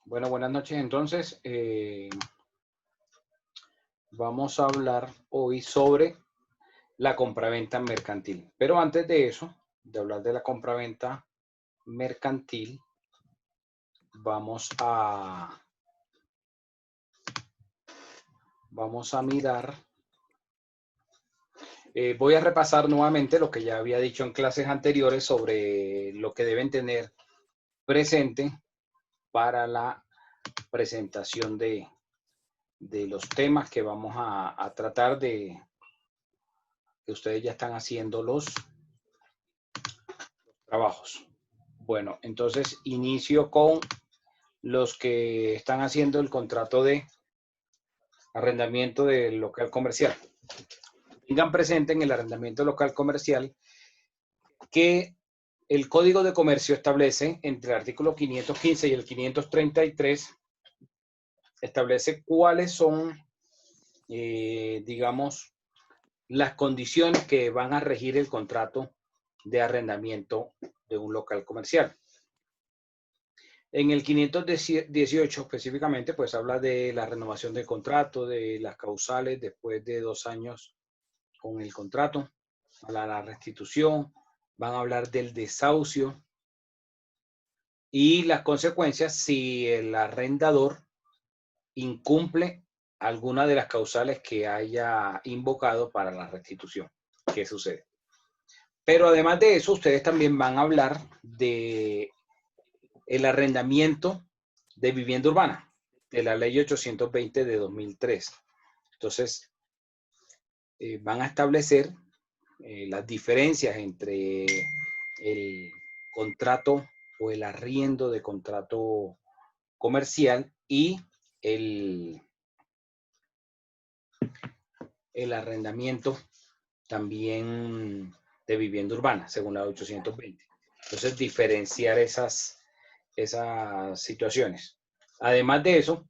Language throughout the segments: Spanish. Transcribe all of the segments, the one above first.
Bueno, buenas noches. Entonces, vamos a hablar hoy sobre la compraventa mercantil. Pero antes de eso, de hablar de la compraventa mercantil, vamos a mirar. Voy a repasar nuevamente lo que ya había dicho en clases anteriores sobre lo que deben tener presente para la presentación de los temas que vamos a tratar de que ustedes ya están haciendo los trabajos. Bueno, entonces inicio con los que están haciendo el contrato de arrendamiento del local comercial. Tengan presente en el arrendamiento local comercial que el Código de Comercio establece, entre el artículo 515 y el 533, establece cuáles son, digamos, las condiciones que van a regir el contrato de arrendamiento de un local comercial. En el 518 específicamente, pues habla de la renovación del contrato, de las causales después de 2 años con el contrato, a la restitución, van a hablar del desahucio y las consecuencias si el arrendador incumple alguna de las causales que haya invocado para la restitución. ¿Qué sucede? Pero además de eso, ustedes también van a hablar de el arrendamiento de vivienda urbana, de la ley 820 de 2003. Entonces, van a establecer las diferencias entre el contrato o el arriendo de contrato comercial y el arrendamiento también de vivienda urbana, según la 820. Entonces, diferenciar esas situaciones. Además de eso,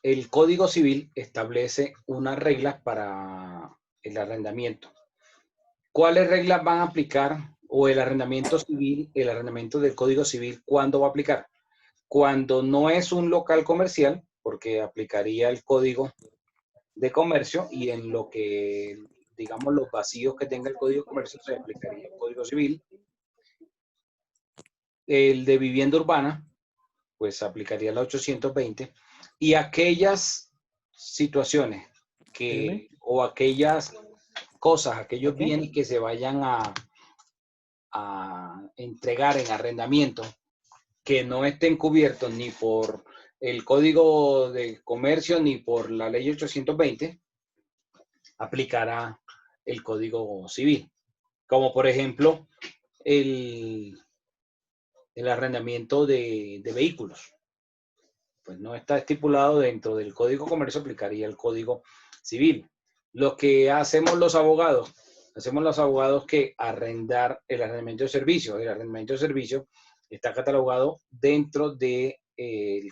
el Código Civil establece unas reglas para el arrendamiento. ¿Cuáles reglas van a aplicar? O el arrendamiento civil, el arrendamiento del Código Civil, ¿cuándo va a aplicar? Cuando no es un local comercial, porque aplicaría el Código de Comercio, y en lo que, digamos, los vacíos que tenga el Código de Comercio se aplicaría el Código Civil. El de vivienda urbana, pues aplicaría la 820, y aquellas situaciones que, o aquellas cosas, aquellos bienes que se vayan a entregar en arrendamiento que no estén cubiertos ni por el Código de Comercio ni por la ley 820, aplicará el Código Civil. Como por ejemplo, el arrendamiento de vehículos. Pues no está estipulado dentro del Código de Comercio, aplicaría el Código Civil. Lo que hacemos los abogados que arrendar el arrendamiento de servicio. El arrendamiento de servicio está catalogado dentro del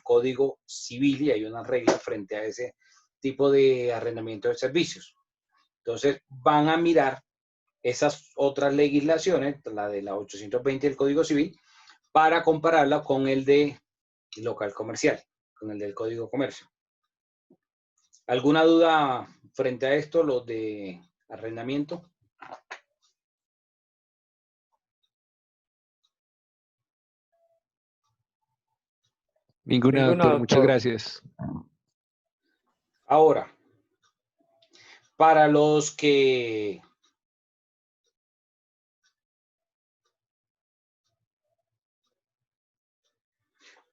Código Civil y hay una regla frente a ese tipo de arrendamiento de servicios. Entonces van a mirar esas otras legislaciones, la de la 820 del Código Civil, para compararla con el de local comercial, con el del Código de Comercio. ¿Alguna duda frente a esto, los de arrendamiento? Ninguna, doctor. Muchas gracias. Ahora, para los que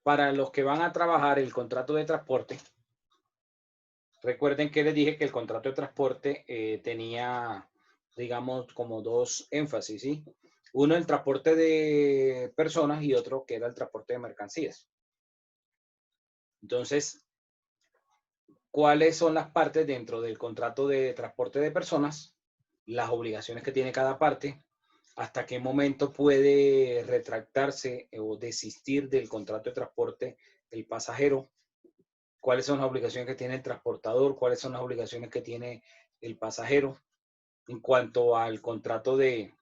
van a trabajar el contrato de transporte, recuerden que les dije que el contrato de transporte tenía, digamos, como dos énfasis, ¿sí? Uno, el transporte de personas y otro que era el transporte de mercancías. Entonces, ¿cuáles son las partes dentro del contrato de transporte de personas? Las obligaciones que tiene cada parte, hasta qué momento puede retractarse o desistir del contrato de transporte el pasajero, cuáles son las obligaciones que tiene el transportador, cuáles son las obligaciones que tiene el pasajero, En cuanto al contrato de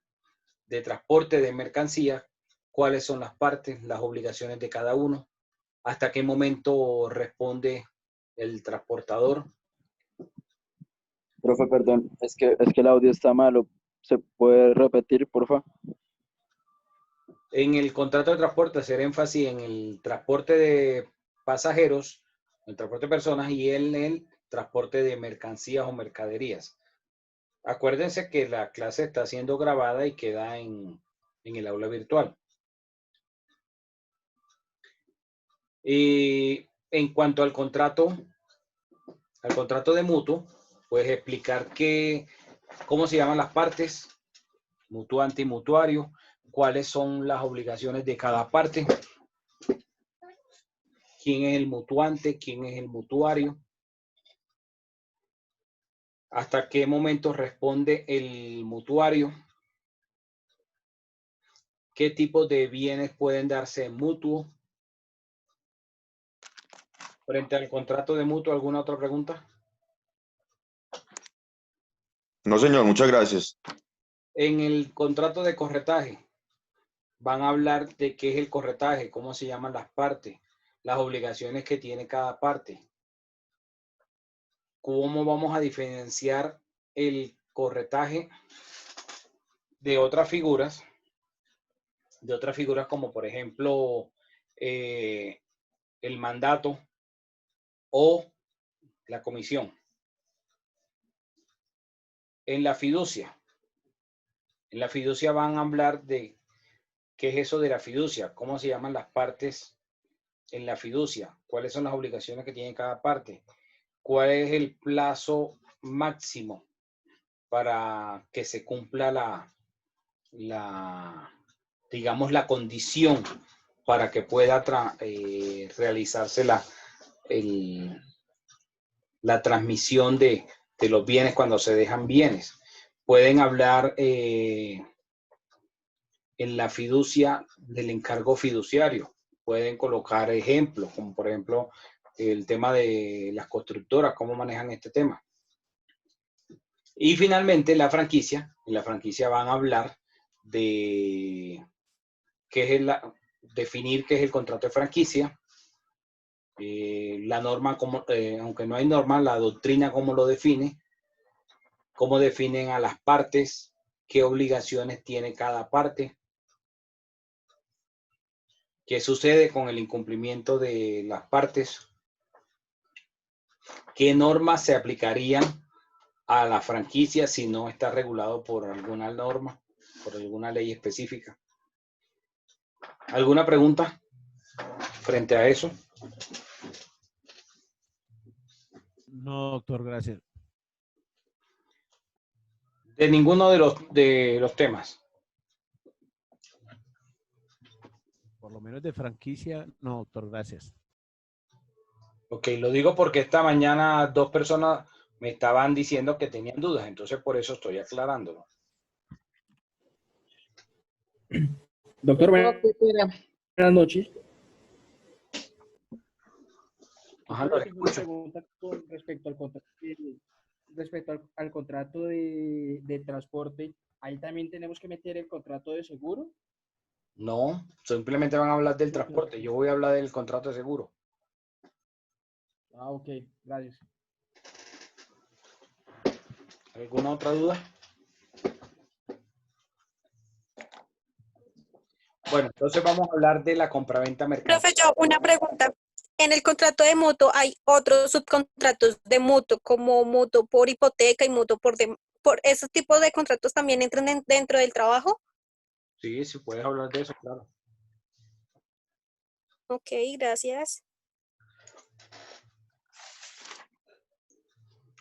transporte de mercancías, cuáles son las partes, las obligaciones de cada uno, hasta qué momento responde el transportador. Profe, perdón, es que el audio está malo. ¿Se puede repetir, por favor? En el contrato de transporte hacer énfasis en el transporte de pasajeros, el transporte de personas y en el transporte de mercancías o mercaderías. Acuérdense que la clase está siendo grabada y queda en el aula virtual. Y en cuanto al contrato de mutuo, puedes explicar cómo se llaman las partes, mutuante y mutuario, cuáles son las obligaciones de cada parte, quién es el mutuante, quién es el mutuario, hasta qué momento responde el mutuario, qué tipo de bienes pueden darse en mutuo. Frente al contrato de mutuo, ¿alguna otra pregunta? No, señor, muchas gracias. En el contrato de corretaje, van a hablar de qué es el corretaje, cómo se llaman las partes, las obligaciones que tiene cada parte. ¿Cómo vamos a diferenciar el corretaje de otras figuras? De otras figuras como por ejemplo el mandato o la comisión. En la fiducia van a hablar de qué es eso de la fiducia, cómo se llaman las partes en la fiducia, cuáles son las obligaciones que tiene cada parte, cuál es el plazo máximo para que se cumpla digamos, la condición para que pueda realizarse la transmisión de los bienes cuando se dejan bienes. Pueden hablar en la fiducia del encargo fiduciario. Pueden colocar ejemplos, como por ejemplo el tema de las constructoras, cómo manejan este tema. Y finalmente en la franquicia van a hablar de definir qué es el contrato de franquicia, la norma, aunque no hay norma, la doctrina cómo lo define, cómo definen a las partes, qué obligaciones tiene cada parte, qué sucede con el incumplimiento de las partes, qué normas se aplicarían a la franquicia si no está regulado por alguna norma, por alguna ley específica. ¿Alguna pregunta frente a eso? No, doctor, gracias. De ninguno de los temas. Por lo menos de franquicia, no, doctor, gracias. Ok, lo digo porque esta mañana 2 personas me estaban diciendo que tenían dudas, entonces por eso estoy aclarándolo. Doctor, buenas noches. Ajá, Tengo una pregunta con respecto al contrato de transporte. ¿Ahí también tenemos que meter el contrato de seguro? No, simplemente van a hablar del transporte. Yo voy a hablar del contrato de seguro. Ah, ok, gracias. ¿Alguna otra duda? Bueno, entonces vamos a hablar de la compraventa mercantil. Profe, yo una pregunta. En el contrato de mutuo hay otros subcontratos de mutuo, como mutuo por hipoteca y mutuo por esos tipos de contratos también entran dentro del trabajo. Sí, sí puedes hablar de eso, claro. Ok, gracias.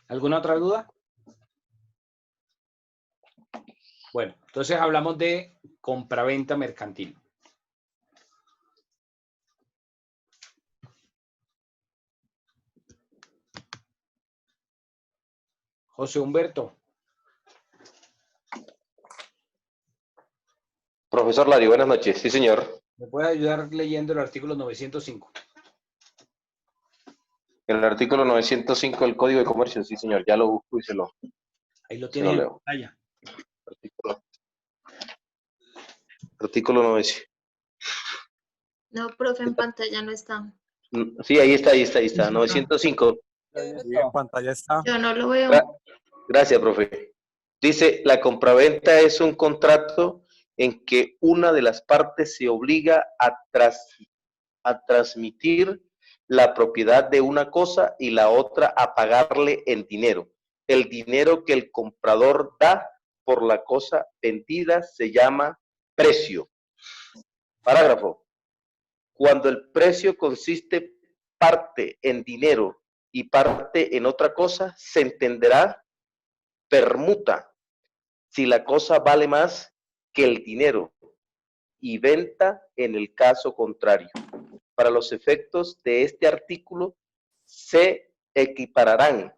¿Alguna otra duda? Bueno, entonces hablamos de compraventa mercantil. José Humberto. Profesor Lari, buenas noches. Sí, señor. ¿Me puede ayudar leyendo el artículo 905? El artículo 905 del Código de Comercio, sí, señor. Ya lo busco y se lo Ahí lo Se tienes lo en leo. pantalla. Artículo 9. No, profe, en pantalla no está. Sí, ahí está. 905. Sí, en pantalla está. Yo no lo veo. Gracias, profe. Dice, la compraventa es un contrato en que una de las partes se obliga a transmitir la propiedad de una cosa y la otra a pagarle en dinero. El dinero que el comprador da por la cosa vendida se llama precio. Parágrafo. Cuando el precio consiste parte en dinero y parte en otra cosa, se entenderá permuta si la cosa vale más que el dinero y venta en el caso contrario. Para los efectos de este artículo, se equipararán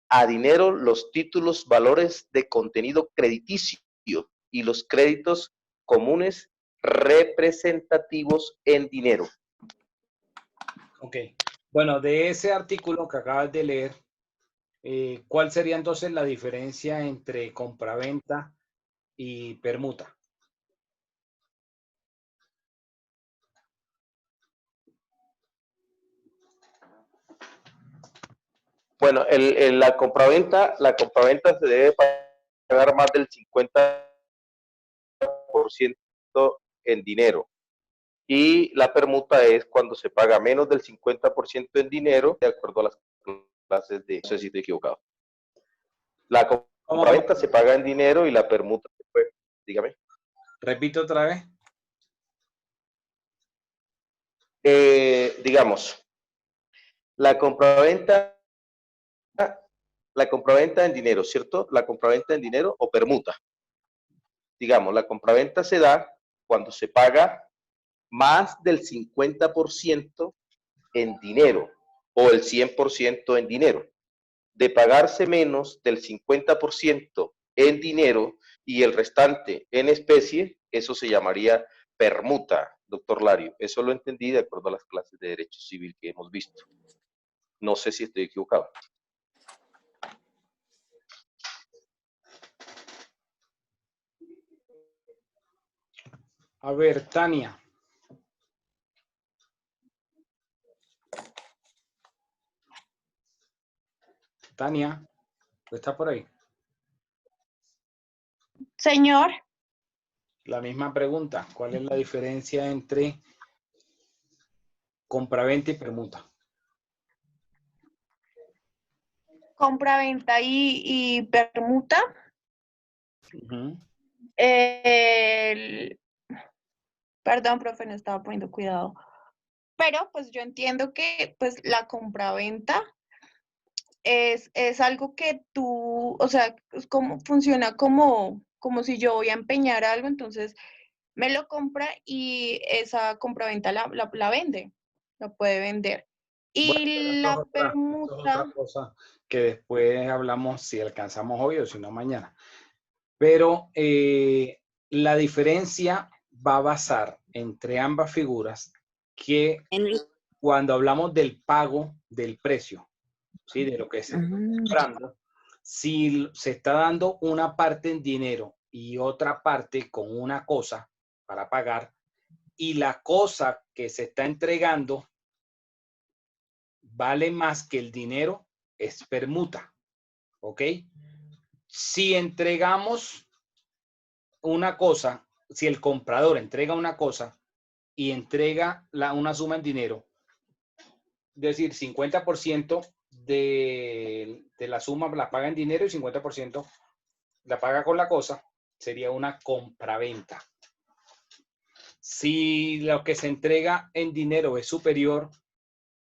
a dinero los títulos valores de contenido crediticio y los créditos comunes representativos en dinero. Ok. Bueno, de ese artículo que acabas de leer, ¿cuál sería entonces la diferencia entre compraventa y permuta? Bueno, la compraventa se debe pagar más del 50% en dinero. Y la permuta es cuando se paga menos del 50% en dinero, de acuerdo a las clases de... No sé si estoy equivocado. La compraventa se paga en dinero y la permuta, dígame. Repito otra vez. Digamos, la compraventa en dinero, ¿cierto? La compraventa en dinero o permuta. Digamos, la compraventa se da cuando se paga más del 50% en dinero o el 100% en dinero. De pagarse menos del 50% en dinero y el restante en especie, eso se llamaría permuta, doctor Lario. Eso lo entendí de acuerdo a las clases de Derecho Civil que hemos visto. No sé si estoy equivocado. A ver, Tania. Tania, ¿está por ahí? Señor, La misma pregunta. ¿Cuál es la diferencia entre compraventa y permuta? compraventa y permuta. Ujú. Perdón, profe, no estaba poniendo cuidado. Pero pues yo entiendo que pues la compraventa es algo que tú, o sea, es como, funciona como si yo voy a empeñar algo, entonces me lo compra y esa compraventa la vende, la puede vender. Bueno, Y pero la esto es permuta, otra cosa que después hablamos si alcanzamos hoy o si no mañana. Pero la diferencia va a basar entre ambas figuras que cuando hablamos del pago del precio, ¿sí? De lo que se está comprando, si se está dando una parte en dinero y otra parte con una cosa para pagar, y la cosa que se está entregando vale más que el dinero, es permuta, ¿ok? Si entregamos una cosa, si el comprador entrega una cosa y entrega una suma en dinero, es decir, 50% de la suma la paga en dinero y 50% la paga con la cosa, sería una compraventa. Si lo que se entrega en dinero es superior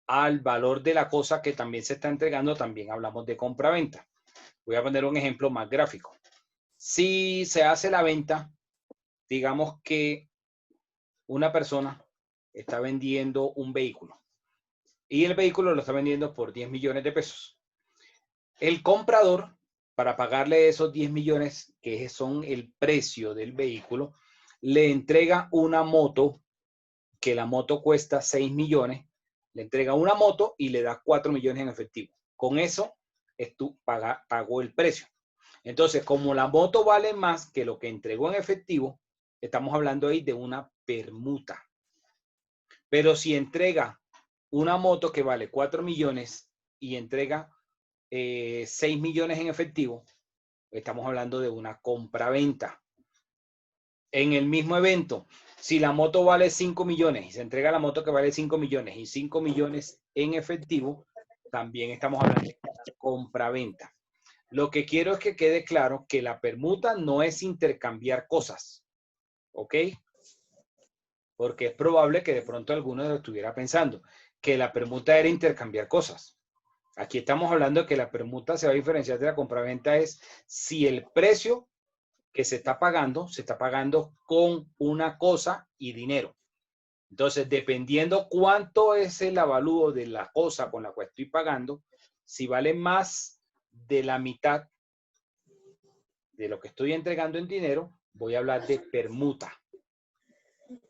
al valor de la cosa que también se está entregando, también hablamos de compraventa. Voy a poner un ejemplo más gráfico. Si se hace la venta, digamos que una persona está vendiendo un vehículo y el vehículo lo está vendiendo por 10 millones de pesos. El comprador, para pagarle esos 10 millones, que son el precio del vehículo, le entrega una moto, que la moto cuesta 6 millones, le entrega una moto y le da 4 millones en efectivo. Con eso, pagó el precio. Entonces, como la moto vale más que lo que entregó en efectivo, estamos hablando ahí de una permuta. Pero si entrega una moto que vale 4 millones y entrega 6 millones en efectivo, estamos hablando de una compra-venta. En el mismo evento, si la moto vale 5 millones y se entrega la moto que vale 5 millones y 5 millones en efectivo, también estamos hablando de compra-venta. Lo que quiero es que quede claro que la permuta no es intercambiar cosas, ¿ok? Porque es probable que de pronto alguno lo estuviera pensando, que la permuta era intercambiar cosas. Aquí estamos hablando de que la permuta se va a diferenciar de la compraventa es si el precio que se está pagando con una cosa y dinero. Entonces, dependiendo cuánto es el avalúo de la cosa con la cual estoy pagando, si vale más de la mitad de lo que estoy entregando en dinero, voy a hablar de permuta.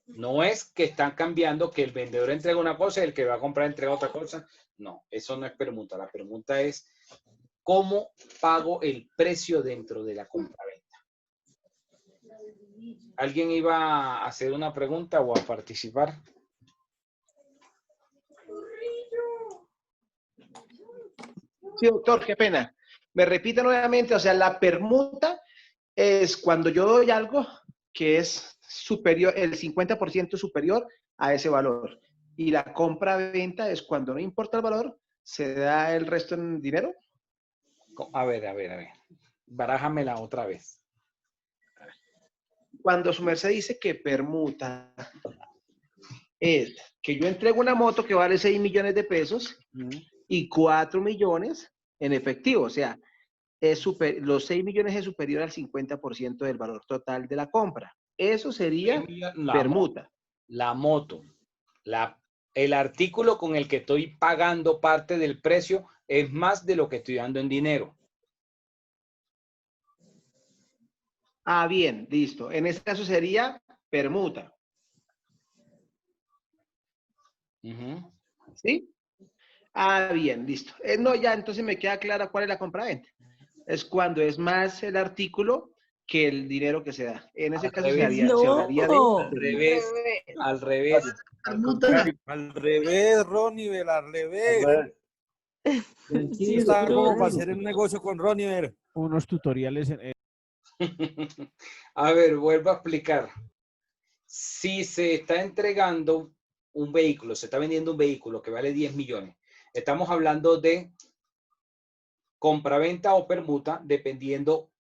No es que están cambiando que el vendedor entrega una cosa y el que va a comprar entrega otra cosa. No, eso no es permuta. La permuta es cómo pago el precio dentro de la compraventa. ¿Alguien iba a hacer una pregunta o a participar? Sí, doctor, qué pena. Me repite nuevamente, o sea, la permuta es cuando yo doy algo que es superior, el 50% superior a ese valor. Y la compra-venta es cuando no importa el valor, se da el resto en dinero. A ver. Barájamela otra vez. Cuando su merced dice que permuta es que yo entrego una moto que vale 6 millones de pesos y 4 millones en efectivo. O sea, los 6 millones es superior al 50% del valor total de la compra. Eso sería permuta. La moto, el artículo con el que estoy pagando parte del precio es más de lo que estoy dando en dinero. Ah, bien, listo. En este caso sería permuta. ¿Sí? Ah, bien, listo. No, ya, entonces me queda clara cuál es la compraventa. Es cuando es más el artículo que el dinero que se da. En ese caso se hablaría de... Al revés. Al revés, Ronnie, al revés. Sí, está como para hacer un negocio con Ronnie. Unos tutoriales. A ver, vuelvo a explicar. Si se está entregando un vehículo, se está vendiendo un vehículo que vale 10 millones, estamos hablando de compraventa o permuta, dependiendo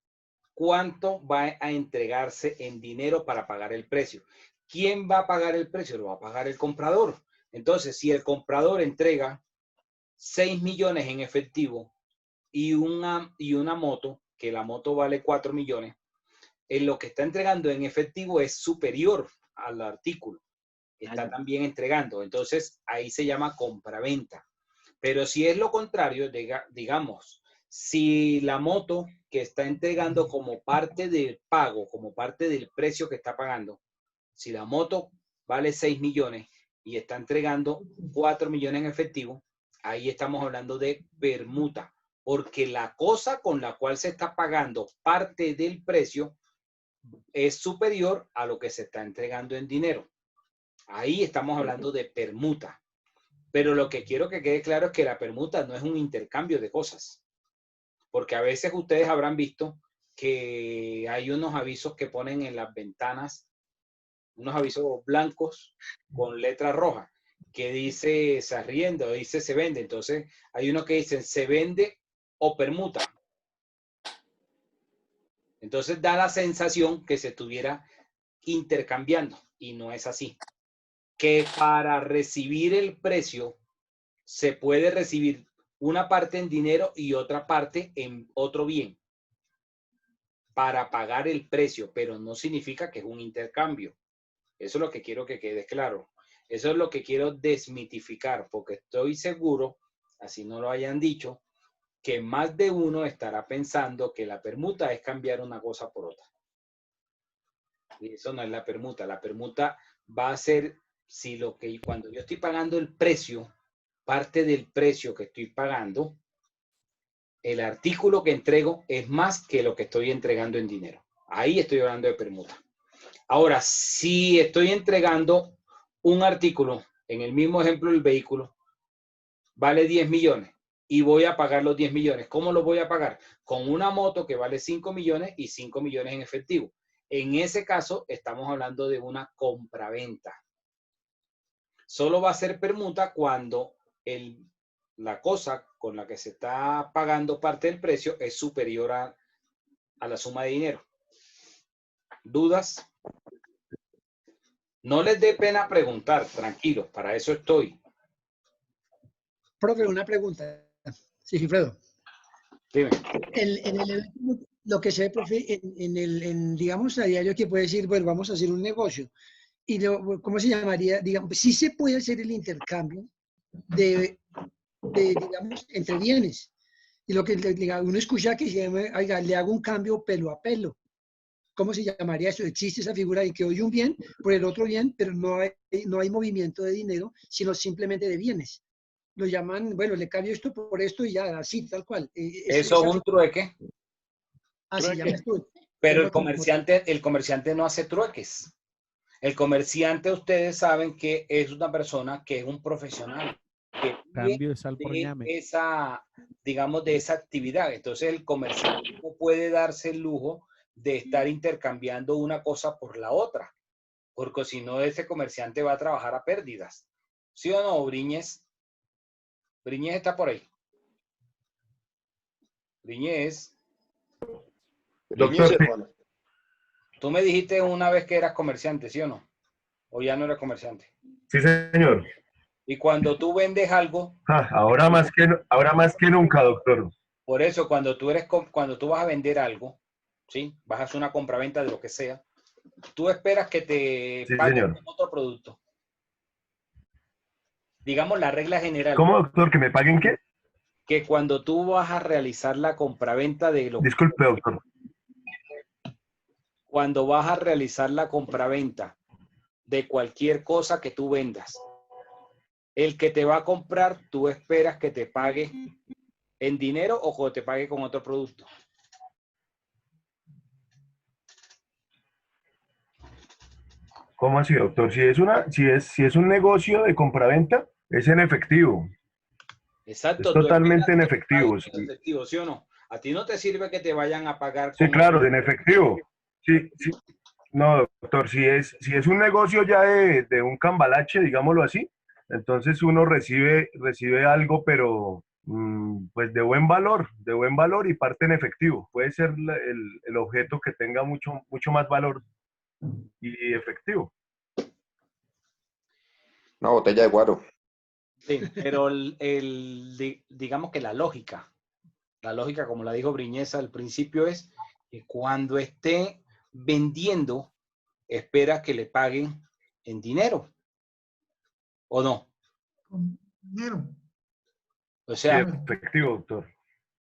cuánto va a entregarse en dinero para pagar el precio. ¿Quién va a pagar el precio? Lo va a pagar el comprador. Entonces, si el comprador entrega 6 millones en efectivo y una moto, que la moto vale 4 millones, en lo que está entregando en efectivo es superior al artículo. Está también entregando. Entonces, ahí se llama compraventa. Pero si es lo contrario, digamos, si la moto que está entregando como parte del pago, como parte del precio que está pagando, si la moto vale 6 millones y está entregando 4 millones en efectivo, ahí estamos hablando de permuta, porque la cosa con la cual se está pagando parte del precio es superior a lo que se está entregando en dinero. Ahí estamos hablando de permuta. Pero lo que quiero que quede claro es que la permuta no es un intercambio de cosas. Porque a veces ustedes habrán visto que hay unos avisos que ponen en las ventanas, unos avisos blancos con letra roja, que dice se arrienda o dice se vende. Entonces hay unos que dicen se vende o permuta. Entonces da la sensación que se estuviera intercambiando y no es así. Que para recibir el precio se puede recibir una parte en dinero y otra parte en otro bien para pagar el precio, pero no significa que es un intercambio. Eso es lo que quiero que quede claro. Eso es lo que quiero desmitificar, porque estoy seguro, así no lo hayan dicho, que más de uno estará pensando que la permuta es cambiar una cosa por otra. Y eso no es la permuta. La permuta va a ser si cuando yo estoy pagando el precio, parte del precio que estoy pagando el artículo que entrego es más que lo que estoy entregando en dinero. Ahí estoy hablando de permuta. Ahora, si estoy entregando un artículo, en el mismo ejemplo del vehículo, vale 10 millones y voy a pagar los 10 millones. ¿Cómo lo voy a pagar? Con una moto que vale 5 millones y 5 millones en efectivo. En ese caso, estamos hablando de una compraventa. Solo va a ser permuta cuando la cosa con la que se está pagando parte del precio es superior a la suma de dinero. ¿Dudas? No les dé pena preguntar, tranquilos, para eso estoy. Profe, una pregunta. Sí, Gilfredo. Dime. Lo que se ve, profe, digamos, a diario que puede decir, bueno, vamos a hacer un negocio. Y ¿cómo se llamaría? Digamos, sí se puede hacer el intercambio digamos, entre bienes. Y lo que uno escucha que se llama, oiga, le hago un cambio pelo a pelo. ¿Cómo se llamaría eso? Existe esa figura de que doy un bien por el otro bien, pero no hay movimiento de dinero, sino simplemente de bienes. Lo llaman, bueno, le cambio esto por esto y ya, así, tal cual. ¿Eso es un trueque? Así llama esto. Pero el comerciante no hace trueques. El comerciante, ustedes saben que es una persona que es un profesional, que Cambio de sal por ñame. digamos, de esa actividad. Entonces el comerciante no puede darse el lujo de estar intercambiando una cosa por la otra, porque si no, ese comerciante va a trabajar a pérdidas. ¿Sí o no, Briñez? Briñez está por ahí. Briñez. Doctor, Tú me dijiste una vez que eras comerciante, ¿sí o no? ¿O ya no eres comerciante? Sí, señor. Y cuando tú vendes algo... Ahora más que nunca, doctor. Por eso, cuando tú vas a vender algo, ¿sí? Vas a hacer una compraventa de lo que sea, tú esperas que te paguen con otro producto. Digamos la regla general. ¿Cómo, doctor? ¿Que me paguen qué? Que cuando tú vas a realizar la compraventa de lo Disculpe, doctor. Cuando vas a realizar la compraventa de cualquier cosa que tú vendas, el que te va a comprar, tú esperas que te pague en dinero o que te pague con otro producto. ¿Cómo así, doctor? Si es un negocio de compraventa, es en efectivo. Exacto. Es totalmente en efectivo. Sí. En efectivo, ¿sí o no? A ti no te sirve que te vayan a pagar. Sí, claro, en efectivo. Sí, sí. No, doctor, si es un negocio ya de un cambalache, digámoslo así, entonces uno recibe algo, pero pues de buen valor y parte en efectivo. Puede ser el objeto que tenga mucho más valor y efectivo. Una botella de guaro. Sí, pero digamos que la lógica, como la dijo Briñeza al principio, es que cuando esté vendiendo, espera que le paguen en dinero. ¿O no? Con dinero. O sea, sí, efectivo, doctor.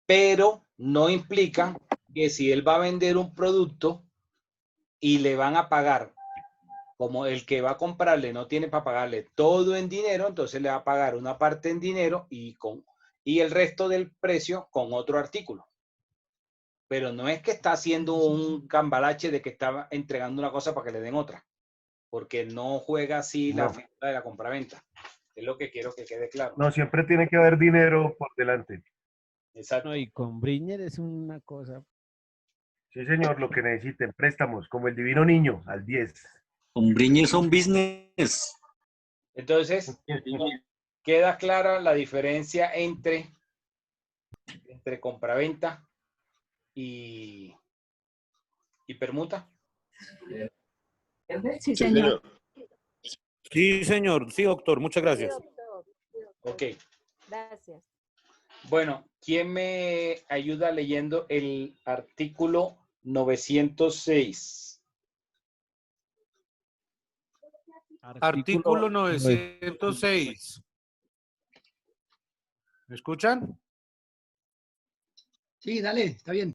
Pero no implica que si él va a vender un producto y le van a pagar, como el que va a comprarle no tiene para pagarle todo en dinero, entonces le va a pagar una parte en dinero y el resto del precio con otro artículo. Pero no es que está haciendo un cambalache de que está entregando una cosa para que le den otra, porque no juega así la figura de la compraventa. Es lo que quiero que quede claro. No, siempre tiene que haber dinero por delante. Exacto. No, y con Briñer es una cosa. Sí, señor, lo que necesiten, préstamos, como el divino niño, al 10. Con Briñer son business. Entonces, queda clara la diferencia entre compraventa y permuta. Sí, señor. Sí, señor. Sí, doctor. Muchas gracias. Ok. Gracias. Bueno, ¿quién me ayuda leyendo el artículo 906? Artículo 906. ¿Me escuchan? Sí, dale, está bien.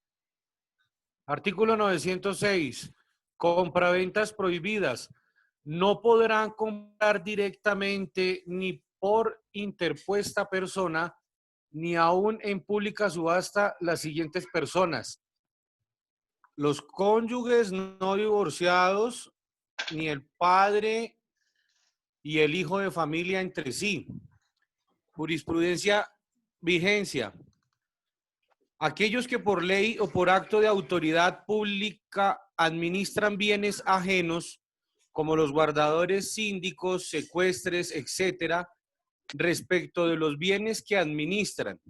Artículo 906. Compraventas prohibidas. No podrán comprar directamente ni por interpuesta persona ni aún en pública subasta las siguientes personas: los cónyuges no divorciados, ni el padre y el hijo de familia entre sí. Jurisprudencia, vigencia. Aquellos que por ley o por acto de autoridad pública administran bienes ajenos, como los guardadores, síndicos, secuestres, etcétera, respecto de los bienes que administran.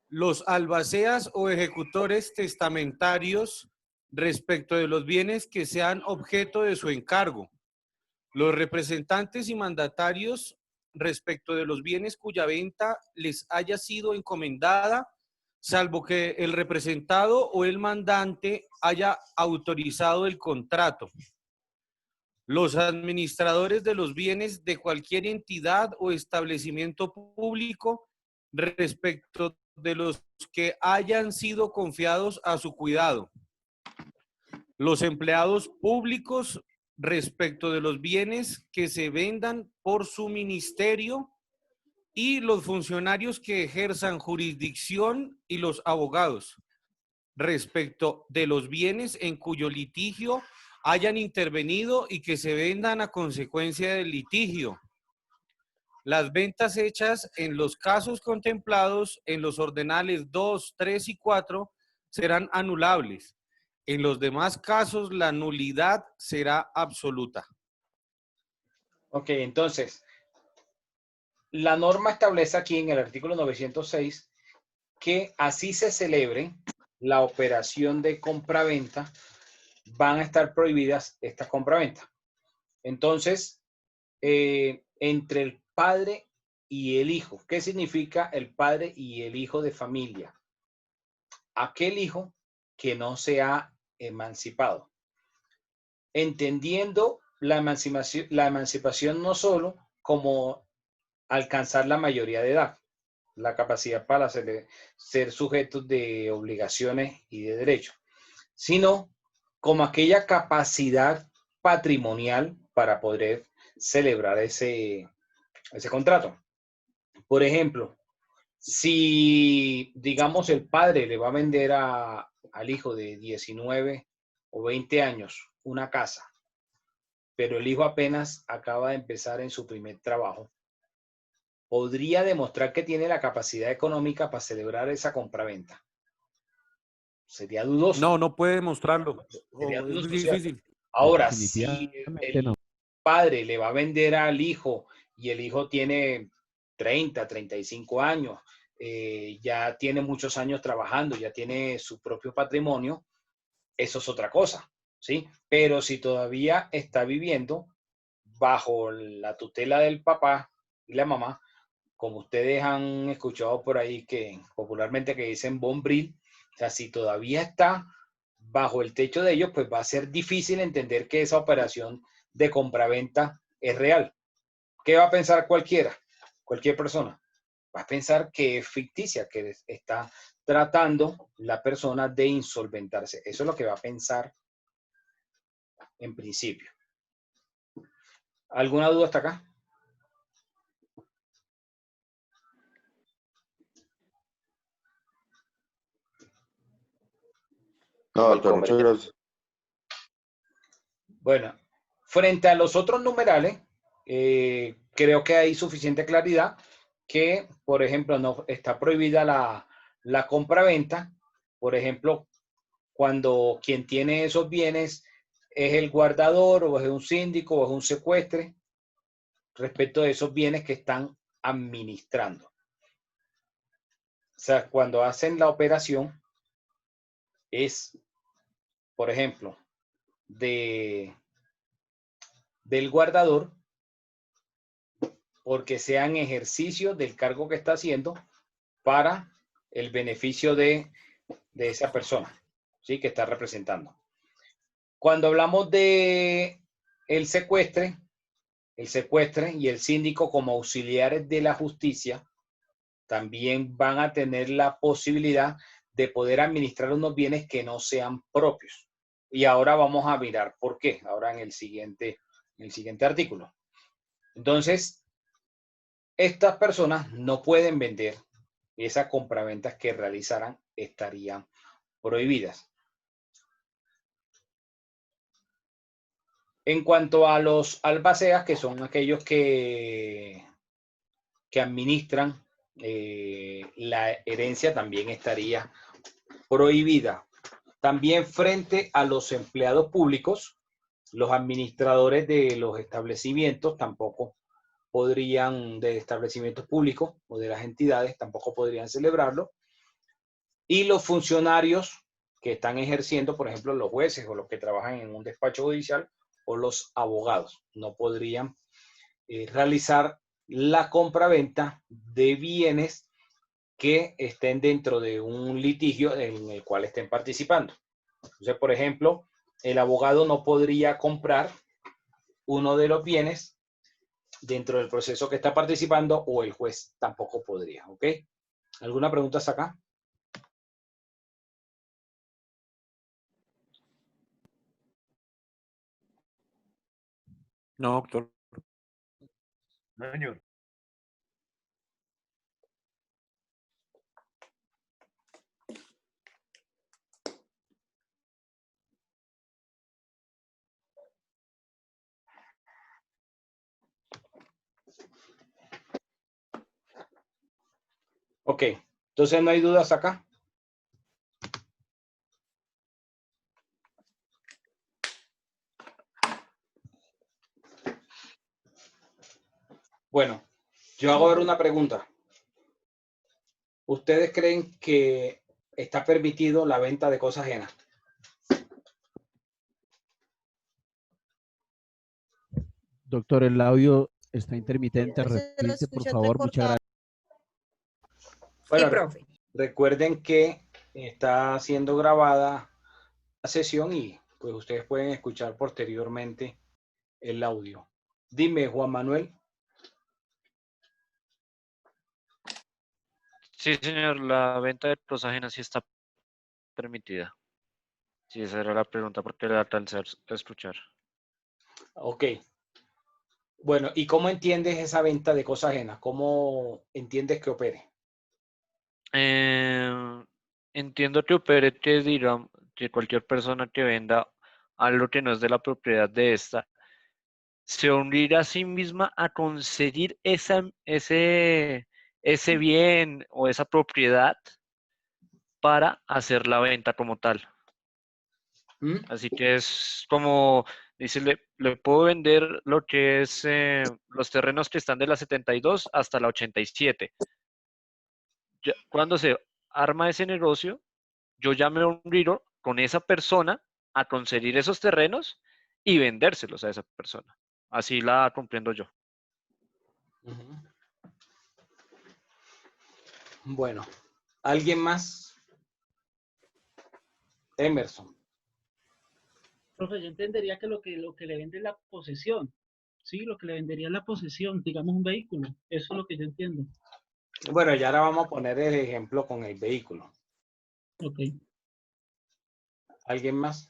Los albaceas o ejecutores testamentarios respecto de los bienes que sean objeto de su encargo. Los representantes y mandatarios respecto de los bienes cuya venta les haya sido encomendada, salvo que el representado o el mandante haya autorizado el contrato. Los administradores de los bienes de cualquier entidad o establecimiento público respecto de los que hayan sido confiados a su cuidado. Los empleados públicos respecto de los bienes que se vendan por su ministerio y los funcionarios que ejerzan jurisdicción y los abogados respecto de los bienes en cuyo litigio hayan intervenido y que se vendan a consecuencia del litigio. Las ventas hechas en los casos contemplados en los ordenales 2, 3 y 4 serán anulables. En los demás casos, la nulidad será absoluta. Ok, entonces, la norma establece aquí en el artículo 906 que así se celebre la operación de compraventa, van a estar prohibidas estas compraventas. Entonces, entre el padre y el hijo, ¿qué significa el padre y el hijo de familia? Aquel hijo que no se ha emancipado. Entendiendo la emancipación no solo como alcanzar la mayoría de edad, la capacidad para ser sujetos de obligaciones y de derechos, sino como aquella capacidad patrimonial para poder celebrar ese contrato. Por ejemplo, si, digamos, el padre le va a vender al hijo de 19 o 20 años una casa, pero el hijo apenas acaba de empezar en su primer trabajo, podría demostrar que tiene la capacidad económica para celebrar esa compraventa. Sería dudoso. No, no puede demostrarlo. Sería Es dudoso, difícil. Ahora, si el padre le va a vender al hijo y el hijo tiene 30, 35 años, ya tiene muchos años trabajando, ya tiene su propio patrimonio, eso es otra cosa, ¿sí? Pero si todavía está viviendo bajo la tutela del papá y la mamá, como ustedes han escuchado por ahí que popularmente que dicen bombril, o sea, si todavía está bajo el techo de ellos, pues va a ser difícil entender que esa operación de compraventa es real. ¿Qué va a pensar cualquier persona? Va a pensar que es ficticia, que está tratando la persona de insolventarse. Eso es lo que va a pensar en principio. ¿Alguna duda hasta acá? No, doctor, muchas gracias. Bueno, frente a los otros numerales, creo que hay suficiente claridad que, por ejemplo, no está prohibida la compraventa. Por ejemplo, cuando quien tiene esos bienes es el guardador o es un síndico o es un secuestre respecto de esos bienes que están administrando. O sea, cuando hacen la operación es, por ejemplo, del guardador, porque sean ejercicios del cargo que está haciendo para el beneficio de esa persona, ¿sí? Que está representando. Cuando hablamos de el secuestre y el síndico como auxiliares de la justicia, también van a tener la posibilidad de poder administrar unos bienes que no sean propios. Y ahora vamos a mirar por qué, ahora en el siguiente artículo. Entonces, estas personas no pueden vender y esas compraventas que realizaran estarían prohibidas. En cuanto a los albaceas, que son aquellos que administran la herencia, también estaría prohibida. También frente a los empleados públicos, los administradores de los establecimientos tampoco podrían, de establecimientos públicos o de las entidades, tampoco podrían celebrarlo. Y los funcionarios que están ejerciendo, por ejemplo, los jueces o los que trabajan en un despacho judicial o los abogados, no podrían realizar la compraventa de bienes que estén dentro de un litigio en el cual estén participando. Entonces, por ejemplo, el abogado no podría comprar uno de los bienes dentro del proceso que está participando, o el juez tampoco podría, ¿ok? ¿Alguna pregunta hasta acá? No, doctor. No, señor. Ok, entonces no hay dudas acá. Bueno, yo hago ahora una pregunta. ¿Ustedes creen que está permitido la venta de cosas ajenas? Doctor, el audio está intermitente. Se lo Repite, por escucha favor. Muchas entrecortado. gracias. Bueno, profe. recuerden que está siendo grabada la sesión y pues ustedes pueden escuchar posteriormente el audio. Dime, Juan Manuel. Sí, señor, la venta de cosas ajenas sí está permitida. Sí, esa era la pregunta porque le alcancé a escuchar. Ok. Bueno, ¿y cómo entiendes esa venta de cosas ajenas? ¿Cómo entiendes que opere? Entiendo que opere que diga que cualquier persona que venda algo que no es de la propiedad de esta se obliga a sí misma a conseguir ese bien o esa propiedad para hacer la venta como tal. Así que es como, dice, le puedo vender lo que es los terrenos que están de la 72 hasta la 87. Cuando se arma ese negocio, yo ya me obligo con esa persona a conseguir esos terrenos y vendérselos a esa persona. Así la comprendo yo. Bueno, ¿alguien más? Emerson. Profe, yo entendería que lo que le vende es la posesión. Sí, lo que le vendería es la posesión, digamos un vehículo. Eso es lo que yo entiendo. Bueno, ya ahora vamos a poner el ejemplo con el vehículo. Ok. ¿Alguien más?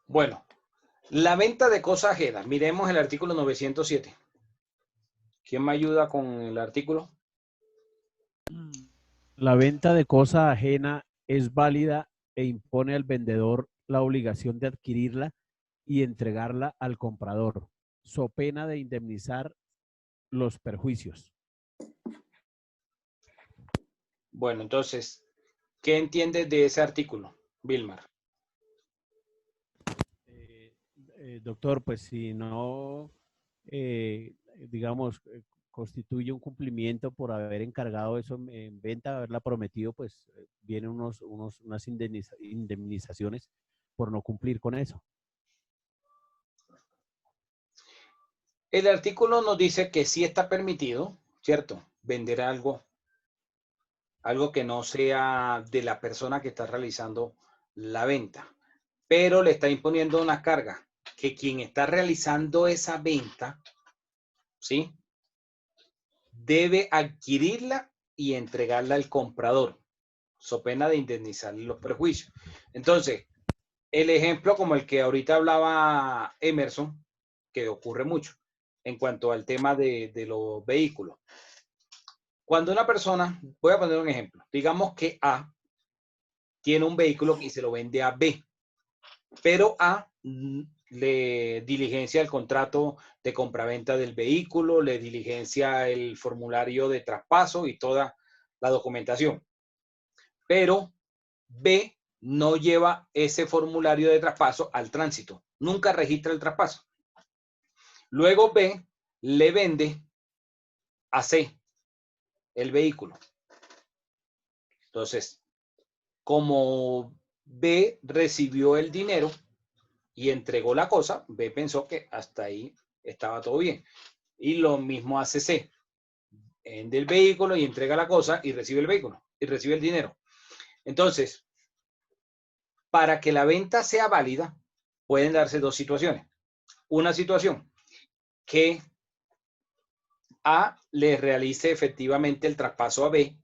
Bueno, la venta de cosas ajenas. Miremos el artículo 907. ¿Quién me ayuda con el artículo? La venta de cosa ajena es válida e impone al vendedor la obligación de adquirirla y entregarla al comprador, so pena de indemnizar los perjuicios. Bueno, entonces, ¿qué entiendes de ese artículo, Vilmar? Doctor, pues si no, digamos, constituye un cumplimiento por haber encargado eso en venta, haberla prometido, pues vienen unas indemnizaciones por no cumplir con eso. El artículo nos dice que sí está permitido, ¿cierto? Vender algo que no sea de la persona que está realizando la venta, pero le está imponiendo una carga que quien está realizando esa venta, ¿sí? Debe adquirirla y entregarla al comprador, so pena de indemnizar los perjuicios. Entonces, el ejemplo como el que ahorita hablaba Emerson, que ocurre mucho en cuanto al tema de los vehículos. Cuando una persona, voy a poner un ejemplo, digamos que A tiene un vehículo y se lo vende a B, pero A le diligencia el contrato de compraventa del vehículo, le diligencia el formulario de traspaso y toda la documentación. Pero B no lleva ese formulario de traspaso al tránsito, nunca registra el traspaso. Luego B le vende a C el vehículo. Entonces, como B recibió el dinero y entregó la cosa, B pensó que hasta ahí estaba todo bien. Y lo mismo hace C. Vende el vehículo y entrega la cosa y recibe el vehículo y recibe el dinero. Entonces, para que la venta sea válida, pueden darse dos situaciones. Una situación, que A le realice efectivamente el traspaso a B,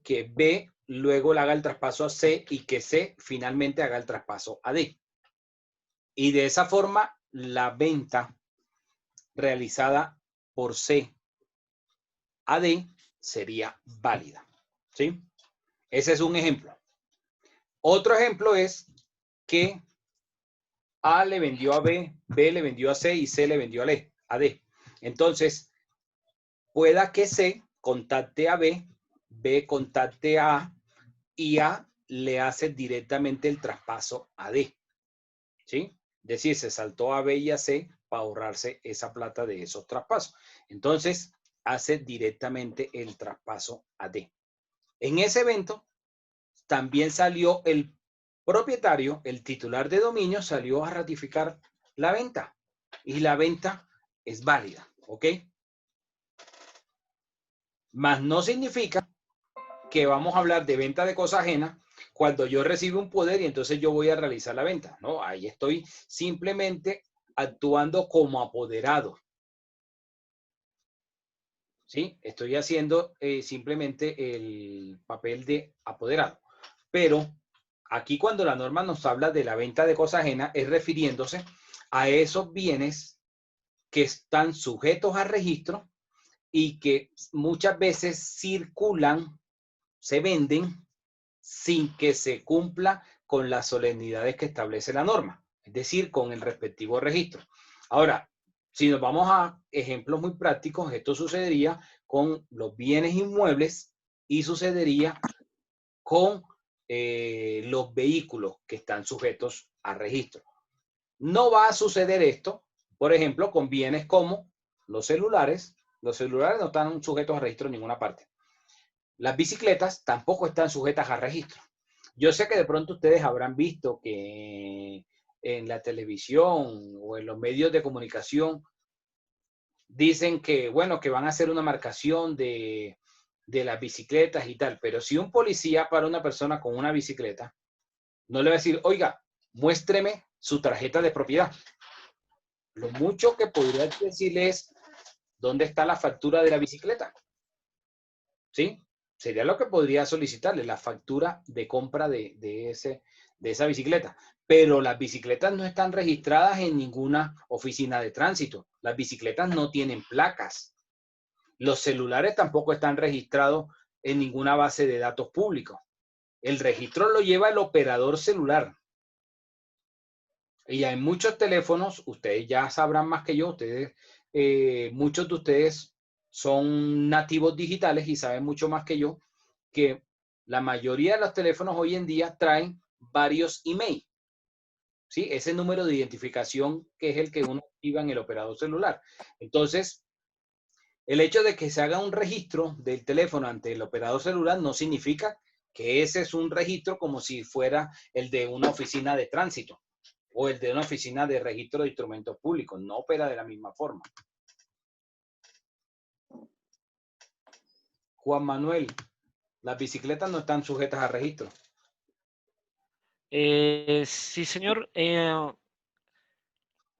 que B luego le haga el traspaso a C y que C finalmente haga el traspaso a D. Y de esa forma, la venta realizada por C a D sería válida. ¿Sí? Ese es un ejemplo. Otro ejemplo es que A le vendió a B, B le vendió a C y C le vendió a D. Entonces, pueda que C contacte a B, B contacte a A y A le hace directamente el traspaso a D. ¿Sí? Es decir, se saltó a B y a C para ahorrarse esa plata de esos traspasos. Entonces, hace directamente el traspaso a D. En ese evento, también salió el propietario, el titular de dominio, salió a ratificar la venta. Y la venta es válida, ¿ok? Más no significa que vamos a hablar de venta de cosa ajena cuando yo recibo un poder y entonces yo voy a realizar la venta. No, ahí estoy simplemente actuando como apoderado. ¿Sí? Estoy haciendo simplemente el papel de apoderado. Pero aquí cuando la norma nos habla de la venta de cosa ajena es refiriéndose a esos bienes que están sujetos a registro y que muchas veces circulan, se venden sin que se cumpla con las solemnidades que establece la norma, es decir, con el respectivo registro. Ahora, si nos vamos a ejemplos muy prácticos, esto sucedería con los bienes inmuebles y sucedería con los vehículos que están sujetos a registro. No va a suceder esto, por ejemplo, con bienes como los celulares. Los celulares no están sujetos a registro en ninguna parte. Las bicicletas tampoco están sujetas a registro. Yo sé que de pronto ustedes habrán visto que en la televisión o en los medios de comunicación dicen que, bueno, que van a hacer una marcación de las bicicletas y tal, pero si un policía para una persona con una bicicleta, no le va a decir, oiga, muéstreme su tarjeta de propiedad. Lo mucho que podría decirle es, ¿dónde está la factura de la bicicleta? ¿Sí? Sería lo que podría solicitarle, la factura de compra de esa bicicleta. Pero las bicicletas no están registradas en ninguna oficina de tránsito. Las bicicletas no tienen placas. Los celulares tampoco están registrados en ninguna base de datos públicos. El registro lo lleva el operador celular. Y hay muchos teléfonos, ustedes ya sabrán más que yo, muchos de ustedes son nativos digitales y saben mucho más que yo, que la mayoría de los teléfonos hoy en día traen varios emails. ¿Sí? Ese número de identificación que es el que uno activa en el operador celular. Entonces, el hecho de que se haga un registro del teléfono ante el operador celular no significa que ese es un registro como si fuera el de una oficina de tránsito o el de una oficina de registro de instrumentos públicos. No opera de la misma forma. Juan Manuel, las bicicletas no están sujetas a registro. Sí, señor.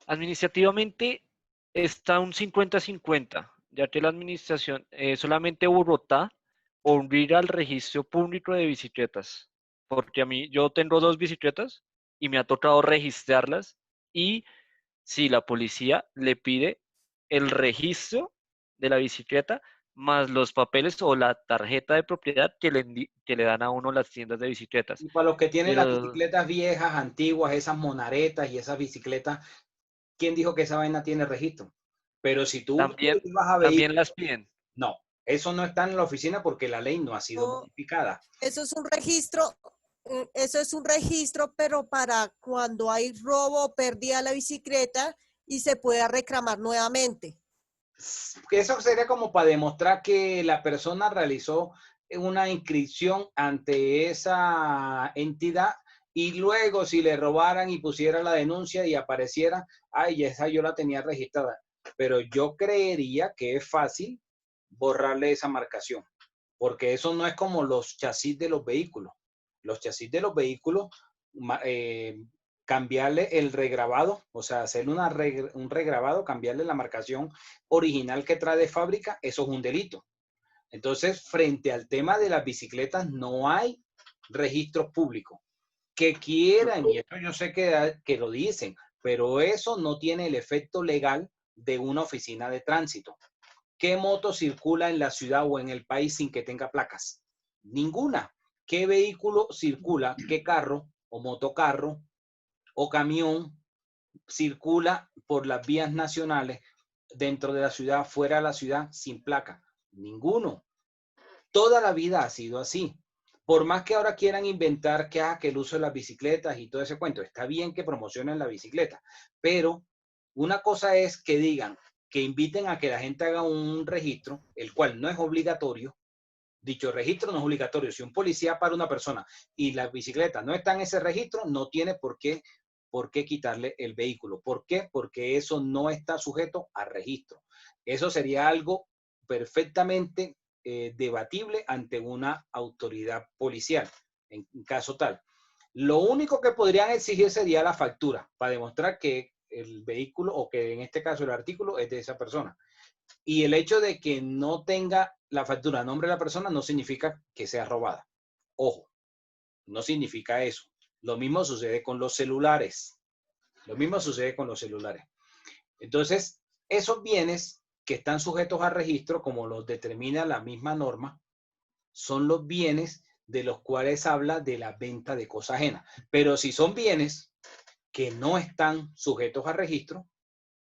Administrativamente está un 50-50, ya que la administración, solamente Bogotá o ir al registro público de bicicletas. Porque a mí, yo tengo 2 bicicletas y me ha tocado registrarlas, y si la policía le pide el registro de la bicicleta más los papeles o la tarjeta de propiedad que le dan a uno las tiendas de bicicletas. Y para los que tienen las Pero bicicletas viejas, antiguas, esas monaretas y esas bicicletas, ¿quién dijo que esa vaina tiene registro? Pero si tú también, vas a también las piden. no, eso no está en la oficina porque la ley no ha sido modificada. Eso es un registro, pero para cuando hay robo o pérdida de la bicicleta y se pueda reclamar nuevamente. Eso sería como para demostrar que la persona realizó una inscripción ante esa entidad y luego si le robaran y pusiera la denuncia y apareciera, ay, esa yo la tenía registrada. Pero yo creería que es fácil borrarle esa marcación, porque eso no es como los chasis de los vehículos. Los chasis de los vehículos, cambiarle el regrabado, o sea, hacerle un regrabado, cambiarle la marcación original que trae de fábrica, eso es un delito. Entonces, frente al tema de las bicicletas, no hay registros públicos que quieran, y esto yo sé que lo dicen, pero eso no tiene el efecto legal de una oficina de tránsito. ¿Qué moto circula en la ciudad o en el país sin que tenga placas? Ninguna. ¿Qué vehículo circula? ¿Qué carro o motocarro o camión circula por las vías nacionales dentro de la ciudad, fuera de la ciudad, sin placa? Ninguno. Toda la vida ha sido así. Por más que ahora quieran inventar que el uso de las bicicletas y todo ese cuento, está bien que promocionen la bicicleta, pero una cosa es que digan, que inviten a que la gente haga un registro, el cual no es obligatorio. Dicho registro no es obligatorio. Si un policía para una persona y la bicicleta no está en ese registro, no tiene por qué quitarle el vehículo. ¿Por qué? Porque eso no está sujeto a registro. Eso sería algo perfectamente debatible ante una autoridad policial, en caso tal. Lo único que podrían exigir sería la factura, para demostrar que el vehículo, o que en este caso el artículo, es de esa persona. Y el hecho de que no tenga la factura a nombre de la persona no significa que sea robada. Ojo, no significa eso. Lo mismo sucede con los celulares. Lo mismo sucede con los celulares. Entonces, esos bienes que están sujetos a registro, como los determina la misma norma, son los bienes de los cuales habla de la venta de cosa ajena. Pero si son bienes que no están sujetos a registro,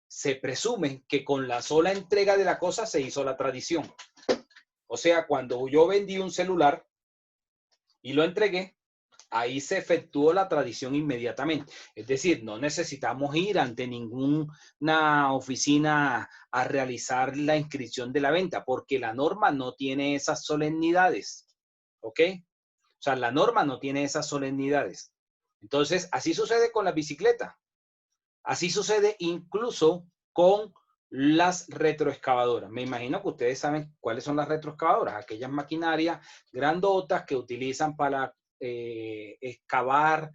se presume que con la sola entrega de la cosa se hizo la tradición. O sea, cuando yo vendí un celular y lo entregué, ahí se efectuó la tradición inmediatamente. Es decir, no necesitamos ir ante ninguna oficina a realizar la inscripción de la venta, porque la norma no tiene esas solemnidades. ¿Ok? O sea, la norma no tiene esas solemnidades. Entonces, así sucede con la bicicleta. Así sucede incluso con las retroexcavadoras. Me imagino que ustedes saben cuáles son las retroexcavadoras, aquellas maquinarias grandotas que utilizan para excavar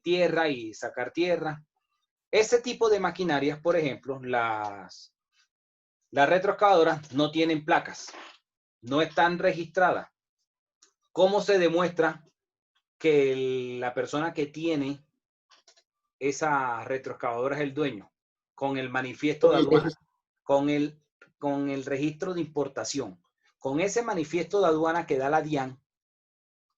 tierra y sacar tierra. Ese tipo de maquinarias, por ejemplo, las retroexcavadoras no tienen placas, no están registradas. ¿Cómo se demuestra que la persona que tiene esa retroexcavadora es el dueño? Con el manifiesto de aduana, con el registro de importación. Con ese manifiesto de aduana que da la DIAN,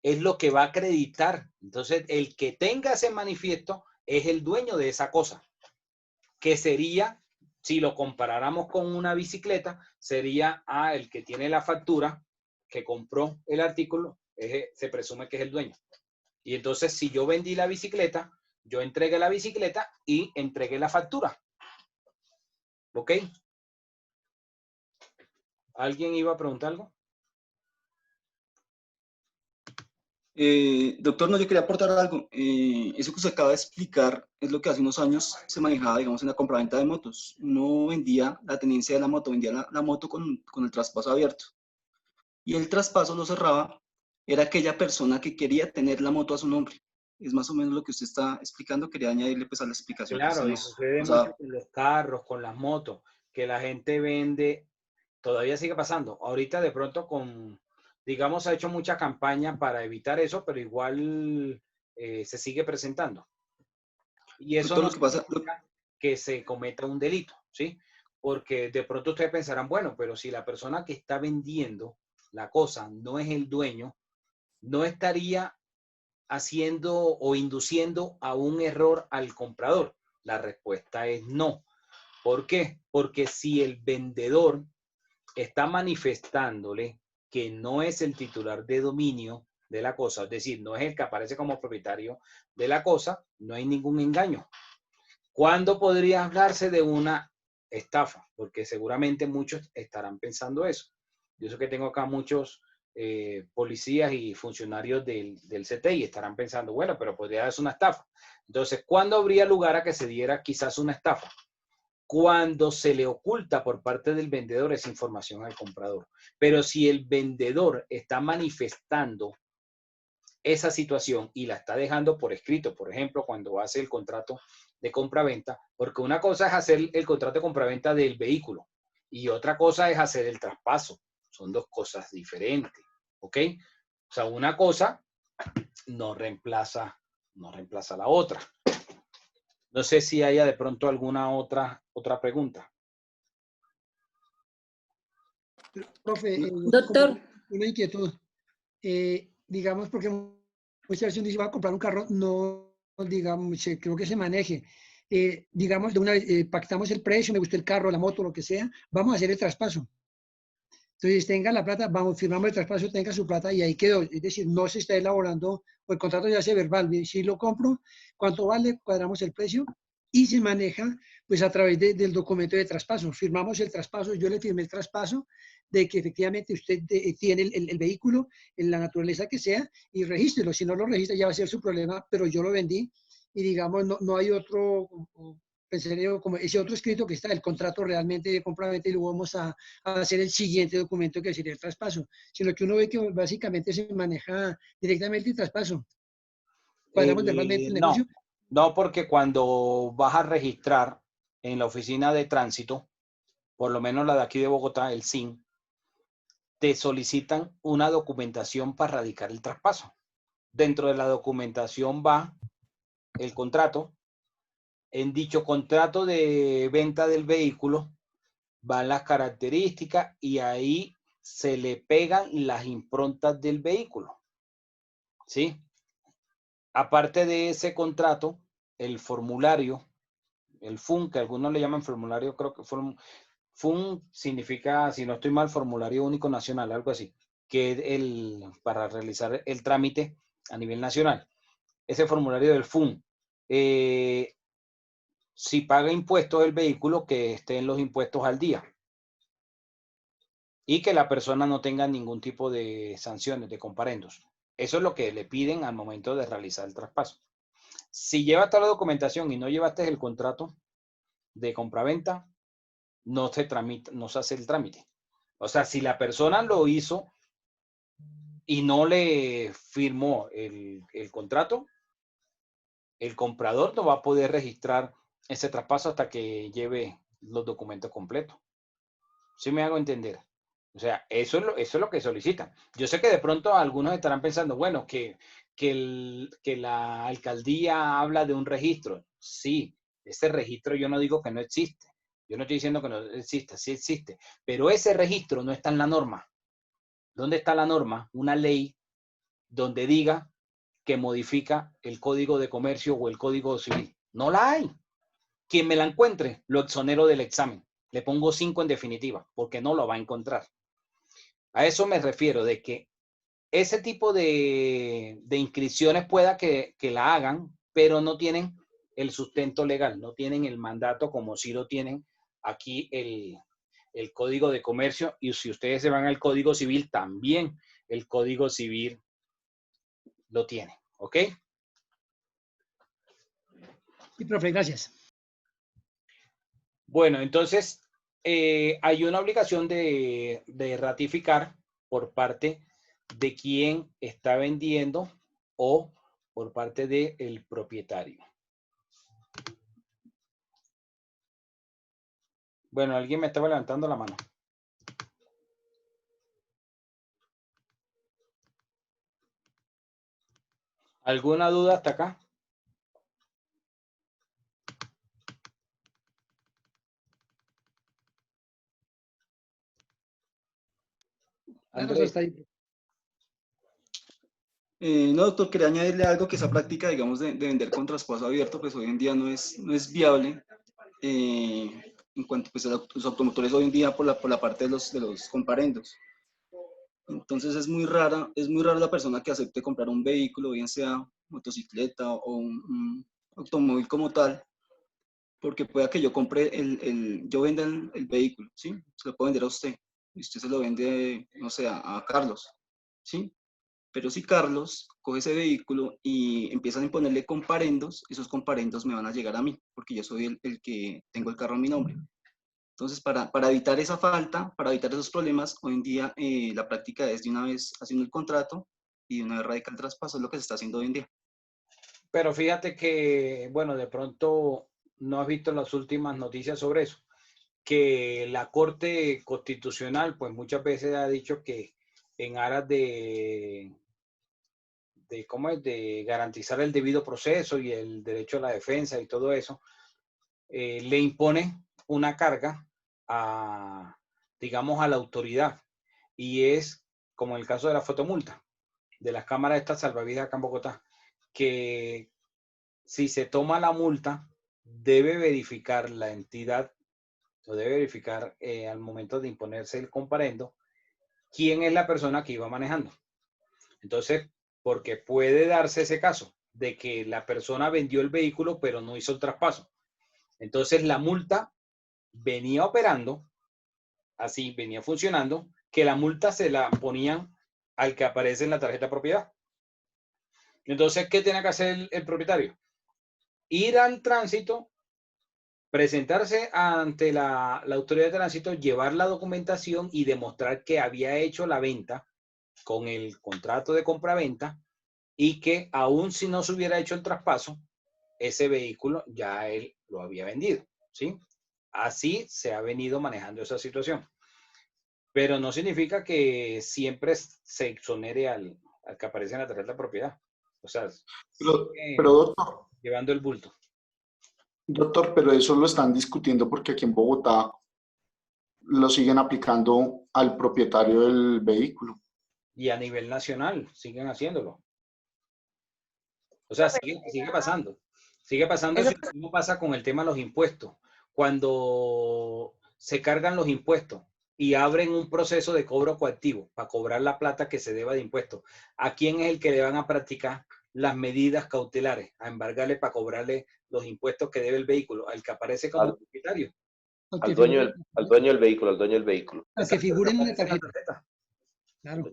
es lo que va a acreditar. Entonces, el que tenga ese manifiesto es el dueño de esa cosa. Que sería, si lo comparáramos con una bicicleta, sería el que tiene la factura, que compró el artículo, se presume que es el dueño. Y entonces, si yo vendí la bicicleta, yo entregué la bicicleta y entregué la factura. ¿Ok? ¿Alguien iba a preguntar algo? Doctor, no, yo quería aportar algo. Eso que usted acaba de explicar es lo que hace unos años se manejaba, digamos, en la compraventa de motos. No vendía la tenencia de la moto, vendía la moto con el traspaso abierto. Y el traspaso lo cerraba, era aquella persona que quería tener la moto a su nombre. Es más o menos lo que usted está explicando. Quería añadirle pues a la explicación. Claro, y sucede mucho con los carros, con las motos, que la gente vende, todavía sigue pasando. Ahorita de pronto digamos, ha hecho mucha campaña para evitar eso, pero igual se sigue presentando. Y eso Doctor, no lo que pasa, significa que se cometa un delito, ¿sí? Porque de pronto ustedes pensarán, bueno, pero si la persona que está vendiendo la cosa no es el dueño, no estaría haciendo o induciendo a un error al comprador. La respuesta es no. ¿Por qué? Porque si el vendedor está manifestándole que no es el titular de dominio de la cosa, es decir, no es el que aparece como propietario de la cosa, no hay ningún engaño. ¿Cuándo podría hablarse de una estafa? Porque seguramente muchos estarán pensando eso. Yo sé que tengo acá muchos policías y funcionarios del CTI estarán pensando, bueno, pero podría ser una estafa. Entonces, ¿cuándo habría lugar a que se diera quizás una estafa? Cuando se le oculta por parte del vendedor esa información al comprador. Pero si el vendedor está manifestando esa situación y la está dejando por escrito, por ejemplo, cuando hace el contrato de compraventa, porque una cosa es hacer el contrato de compraventa del vehículo y otra cosa es hacer el traspaso. Son dos cosas diferentes, ¿ok? O sea, una cosa no reemplaza la otra. No sé si haya de pronto alguna otra pregunta. Profe, Doctor. una inquietud. Digamos, porque muchas veces uno dice, va a comprar un carro, no, digamos, creo que se maneje. Digamos, de una vez pactamos el precio, me gustó el carro, la moto, lo que sea, vamos a hacer el traspaso. Entonces, tenga la plata, vamos, firmamos el traspaso, tenga su plata y ahí quedó. Es decir, no se está elaborando, o el contrato ya se verbal. Si lo compro, ¿cuánto vale? Cuadramos el precio y se maneja pues a través del documento de traspaso. Firmamos el traspaso, yo le firmé el traspaso de que efectivamente usted tiene el vehículo en la naturaleza que sea y regístrelo. Si no lo registra ya va a ser su problema, pero yo lo vendí y digamos no hay otro, pensaría como ese otro escrito que está, el contrato realmente de compraventa y luego vamos a hacer el siguiente documento que sería el traspaso, sino que uno ve que básicamente se maneja directamente el traspaso. ¿Cuadramos verbalmente el negocio? No, porque cuando vas a registrar en la oficina de tránsito, por lo menos la de aquí de Bogotá, el SIN, te solicitan una documentación para radicar el traspaso. Dentro de la documentación va el contrato. En dicho contrato de venta del vehículo van las características y ahí se le pegan las improntas del vehículo. ¿Sí? Aparte de ese contrato, el formulario, el FUN, que algunos le llaman formulario, creo que FUN significa, si no estoy mal, formulario único nacional, algo así, que es para realizar el trámite a nivel nacional. Ese formulario del FUN, si paga impuestos el vehículo, que estén los impuestos al día y que la persona no tenga ningún tipo de sanciones, de comparendos. Eso es lo que le piden al momento de realizar el traspaso. Si llevas toda la documentación y no llevaste el contrato de compraventa, no se tramita, no se hace el trámite. O sea, si la persona lo hizo y no le firmó el contrato, el comprador no va a poder registrar ese traspaso hasta que lleve los documentos completos. ¿Sí me hago entender? O sea, eso es lo que solicitan. Yo sé que de pronto algunos estarán pensando, bueno, que la alcaldía habla de un registro. Sí, ese registro yo no digo que no existe. Yo no estoy diciendo que no exista, sí existe. Pero ese registro no está en la norma. ¿Dónde está la norma? Una ley donde diga que modifica el Código de Comercio o el Código Civil. No la hay. Quien me la encuentre, lo exonero del examen. Le pongo 5 en definitiva, porque no lo va a encontrar. A eso me refiero, de que ese tipo de inscripciones pueda que la hagan, pero no tienen el sustento legal, no tienen el mandato como si lo tienen aquí el Código de Comercio. Y si ustedes se van al Código Civil, también el Código Civil lo tiene. ¿Ok? Sí, profe, gracias. Bueno, entonces hay una obligación de ratificar por parte de quien está vendiendo o por parte del propietario. Bueno, alguien me estaba levantando la mano. ¿Alguna duda hasta acá? Andrés. No, doctor, quería añadirle algo que esa práctica, digamos, de vender con traspaso abierto, pues hoy en día no es viable. En cuanto pues, a los automotores hoy en día por la parte de los comparendos. Entonces es muy rara la persona que acepte comprar un vehículo, bien sea motocicleta o un automóvil como tal, porque pueda que yo compre yo venda el vehículo, ¿sí? Se lo puedo vender a usted, y usted se lo vende, no sé, a Carlos, ¿sí? Pero si Carlos coge ese vehículo y empiezan a imponerle comparendos, esos comparendos me van a llegar a mí, porque yo soy el que tengo el carro a mi nombre. Entonces, para evitar esa falta, para evitar esos problemas, hoy en día la práctica es de una vez haciendo el contrato y de una vez radica el traspaso, es lo que se está haciendo hoy en día. Pero fíjate que, bueno, de pronto no has visto las últimas noticias sobre eso, que la Corte Constitucional, pues muchas veces ha dicho que en aras ¿cómo es?, de garantizar el debido proceso y el derecho a la defensa y todo eso, le impone una carga a, digamos, a la autoridad. Y es como en el caso de la fotomulta, de las cámaras estas salvavidas acá en Bogotá, que si se toma la multa, debe verificar la entidad, o debe verificar al momento de imponerse el comparendo, quién es la persona que iba manejando. Entonces, porque puede darse ese caso de que la persona vendió el vehículo, pero no hizo el traspaso. Entonces, la multa venía operando, así venía funcionando, que la multa se la ponían al que aparece en la tarjeta de propiedad. Entonces, ¿qué tiene que hacer el propietario? Ir al tránsito, presentarse ante la autoridad de tránsito, llevar la documentación y demostrar que había hecho la venta con el contrato de compra-venta y que aún si no se hubiera hecho el traspaso, ese vehículo ya él lo había vendido, ¿sí? Así se ha venido manejando esa situación. Pero no significa que siempre se exonere al que aparece en la tarjeta de propiedad. O sea, pero doctor, llevando el bulto. doctor, pero eso lo están discutiendo porque aquí en Bogotá lo siguen aplicando al propietario del vehículo. Y a nivel nacional siguen haciéndolo. O sea, sigue pasando. Sigue pasando eso mismo pasa con el tema de los impuestos. Cuando se cargan los impuestos y abren un proceso de cobro coactivo para cobrar la plata que se deba de impuestos, ¿a quién es el que le van a practicar las medidas cautelares? A embargarle para cobrarle los impuestos que debe el vehículo, al que aparece como propietario. Al dueño del vehículo, al dueño del vehículo. Al que figure en la tarjeta. Claro.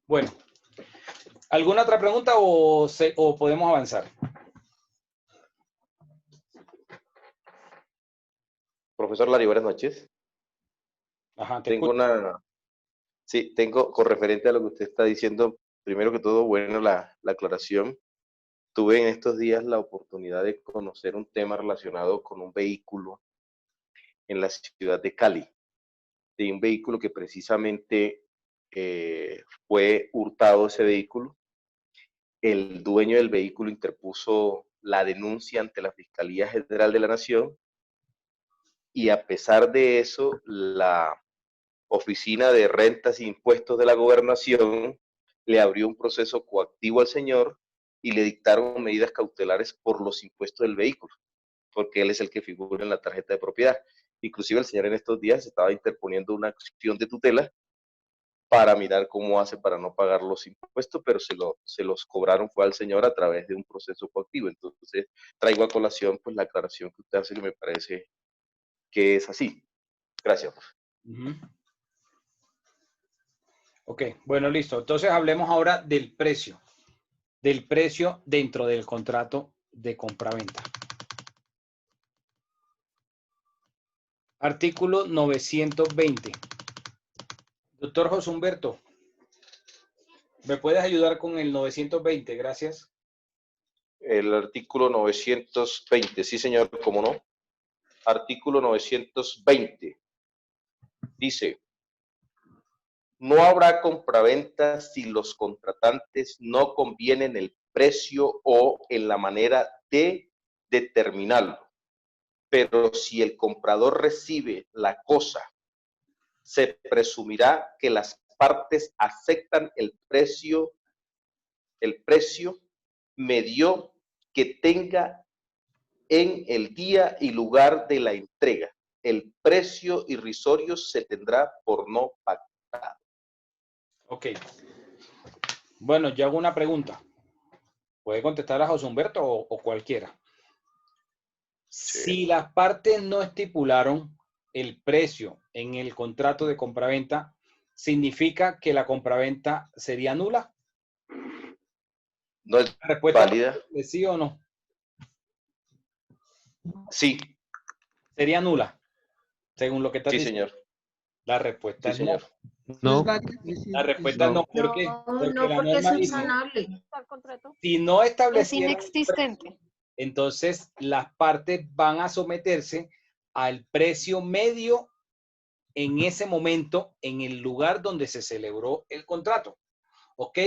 Bueno, ¿alguna otra pregunta o podemos avanzar? Profesor Lari, buenas noches. Ajá, tengo con referente a lo que usted está diciendo, primero que todo, bueno, la aclaración. Tuve en estos días la oportunidad de conocer un tema relacionado con un vehículo en la ciudad de Cali, de un vehículo que precisamente fue hurtado ese vehículo. El dueño del vehículo interpuso la denuncia ante la Fiscalía General de la Nación y a pesar de eso, la Oficina de Rentas e Impuestos de la Gobernación le abrió un proceso coactivo al señor y le dictaron medidas cautelares por los impuestos del vehículo, porque él es el que figura en la tarjeta de propiedad. Inclusive el señor en estos días estaba interponiendo una acción de tutela para mirar cómo hace para no pagar los impuestos, pero se los cobraron fue al señor a través de un proceso coactivo. Entonces traigo a colación pues la aclaración que usted hace, que me parece que es así. Gracias. Ok, bueno, listo. Entonces hablemos ahora del precio dentro del contrato de compraventa. Artículo 920. Doctor José Humberto, ¿me puedes ayudar con el 920? Gracias. El artículo 920, sí señor, ¿cómo no? Artículo 920. Dice, No habrá compraventa si los contratantes no convienen el precio o en la manera de determinarlo. Pero si el comprador recibe la cosa, se presumirá que las partes aceptan el precio medio que tenga en el día y lugar de la entrega. El precio irrisorio se tendrá por no pactado. Ok. Bueno, yo hago una pregunta. Puede contestar a José Humberto o cualquiera. Si las partes no estipularon el precio en el contrato de compraventa, ¿significa que la compraventa sería nula? ¿No es ¿La respuesta válida? es sí o no? Sí. ¿Sería nula? Según lo que estás Sí, diciendo. señor. La respuesta Sí, es no. señor. No. La respuesta es no. ¿Por qué? Porque No, la porque es norma dice, subsanable. si no Es establecieron el inexistente. entonces las partes van a someterse al precio medio en ese momento, en el lugar donde se celebró el contrato. ¿Ok?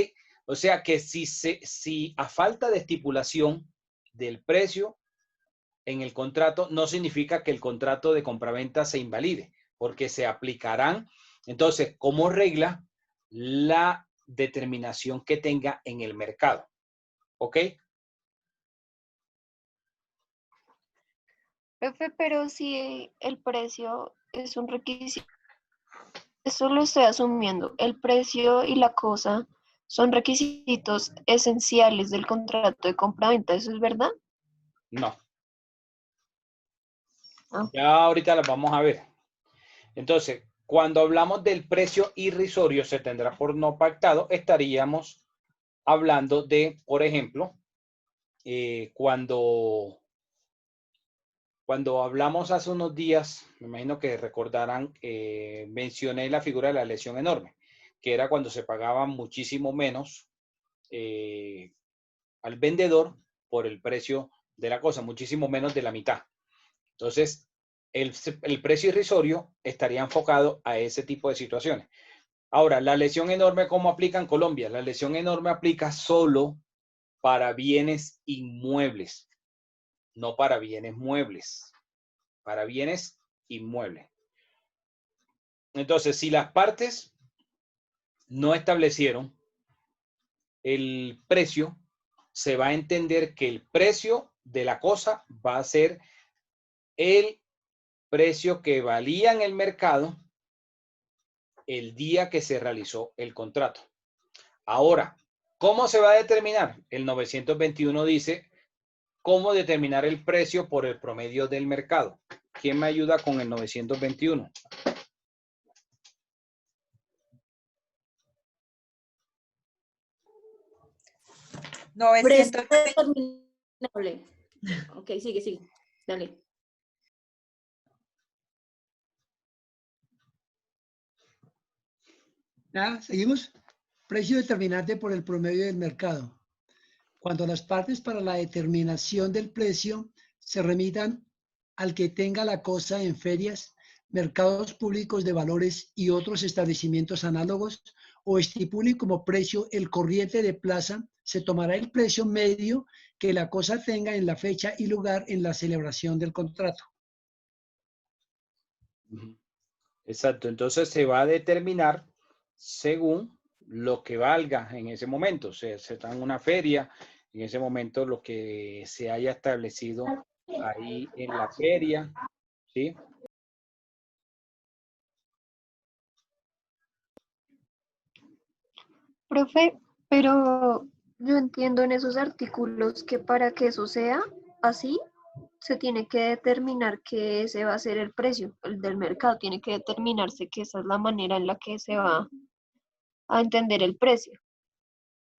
O sea que si a falta de estipulación del precio en el contrato, no significa que el contrato de compraventa se invalide, porque se aplicarán, entonces, como regla, la determinación que tenga en el mercado. ¿Ok? Profe, pero si el precio es un requisito, eso lo estoy asumiendo. El precio y la cosa son requisitos esenciales del contrato de compraventa. ¿Eso es verdad? No. Ah. Ya ahorita las vamos a ver. Entonces, cuando hablamos del precio irrisorio se tendrá por no pactado, estaríamos hablando de, por ejemplo, cuando hablamos hace unos días, me imagino que recordarán, mencioné la figura de la lesión enorme, que era cuando se pagaba muchísimo menos al vendedor por el precio de la cosa, muchísimo menos de la mitad. Entonces, el precio irrisorio estaría enfocado a ese tipo de situaciones. Ahora, la lesión enorme, ¿cómo aplica en Colombia? La lesión enorme aplica solo para bienes inmuebles, no para bienes muebles, para bienes inmuebles. Entonces, si las partes no establecieron el precio, se va a entender que el precio de la cosa va a ser el precio que valía en el mercado el día que se realizó el contrato. Ahora, ¿cómo se va a determinar? El 921 dice cómo determinar el precio por el promedio del mercado. ¿Quién me ayuda con el 921? Precio determinable. Ok, sigue. Dale. ¿Ya? ¿Seguimos? Precio determinante por el promedio del mercado. Cuando las partes para la determinación del precio se remitan al que tenga la cosa en ferias, mercados públicos de valores y otros establecimientos análogos, o estipulen como precio el corriente de plaza, se tomará el precio medio que la cosa tenga en la fecha y lugar en la celebración del contrato. Exacto, entonces se va a determinar según lo que valga en ese momento. Se está en una feria, en ese momento lo que se haya establecido ahí en la feria, ¿sí? Profe, pero yo entiendo en esos artículos que para que eso sea así, se tiene que determinar que ese va a ser el precio, el del mercado. Tiene que determinarse que esa es la manera en la que se va a entender el precio.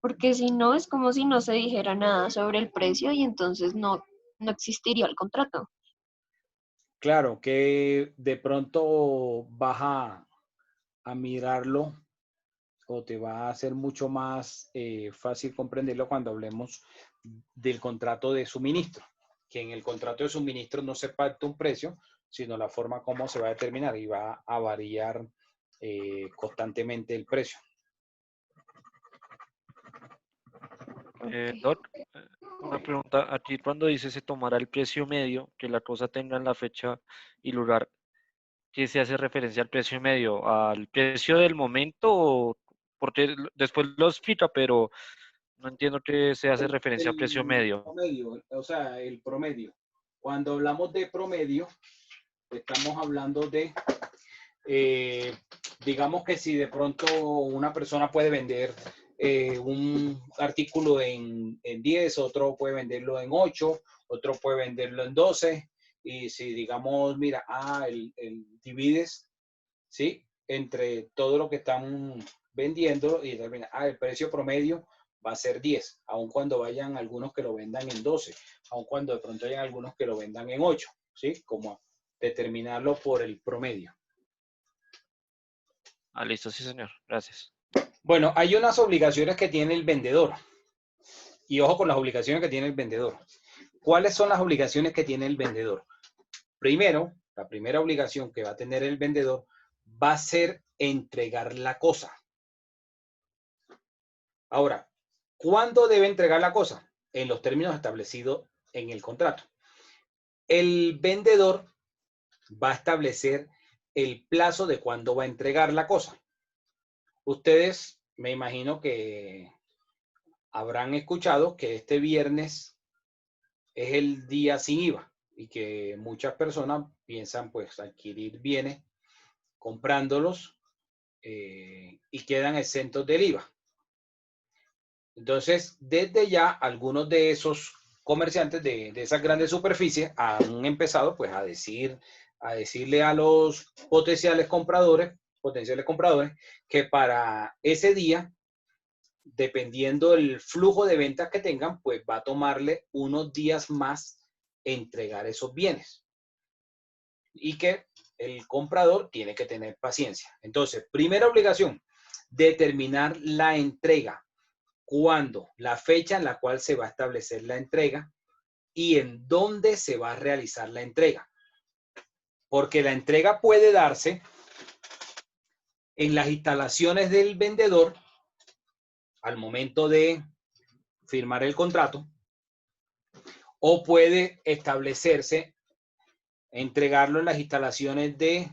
Porque si no, es como si no se dijera nada sobre el precio y entonces no existiría el contrato. Claro, que de pronto vas a mirarlo o te va a hacer mucho más fácil comprenderlo cuando hablemos del contrato de suministro, que en el contrato de suministro no se pacta un precio, sino la forma como se va a determinar y va a variar constantemente el precio. Doc, una pregunta. Aquí cuando dice se tomará el precio medio, que la cosa tenga en la fecha y lugar, ¿qué se hace referencia al precio medio? ¿Al precio del momento? Porque después lo explica, pero no entiendo qué se hace referencia a precio medio. Promedio, o sea, el promedio. Cuando hablamos de promedio, estamos hablando de, digamos que si de pronto una persona puede vender un artículo en 10, otro puede venderlo en 8, otro puede venderlo en 12, y si digamos, mira, el divides, ¿sí? Entre todo lo que están vendiendo y termina, el precio promedio va a ser 10, aun cuando vayan algunos que lo vendan en 12, aun cuando de pronto hayan algunos que lo vendan en 8, ¿sí? Como determinarlo por el promedio. Listo, sí, señor. Gracias. Bueno, hay unas obligaciones que tiene el vendedor. Y ojo con las obligaciones que tiene el vendedor. ¿Cuáles son las obligaciones que tiene el vendedor? Primero, la primera obligación que va a tener el vendedor va a ser entregar la cosa. Ahora, ¿cuándo debe entregar la cosa? En los términos establecidos en el contrato. El vendedor va a establecer el plazo de cuándo va a entregar la cosa. Ustedes, me imagino que habrán escuchado que este viernes es el día sin IVA y que muchas personas piensan pues adquirir bienes comprándolos y quedan exentos del IVA. Entonces, desde ya, algunos de esos comerciantes de esas grandes superficies han empezado pues a decirle a los potenciales compradores que para ese día, dependiendo del flujo de ventas que tengan, pues va a tomarle unos días más entregar esos bienes. Y que el comprador tiene que tener paciencia. Entonces, primera obligación, determinar la entrega. ¿Cuándo? La fecha en la cual se va a establecer la entrega y en dónde se va a realizar la entrega. Porque la entrega puede darse en las instalaciones del vendedor al momento de firmar el contrato, o puede establecerse, entregarlo en las instalaciones de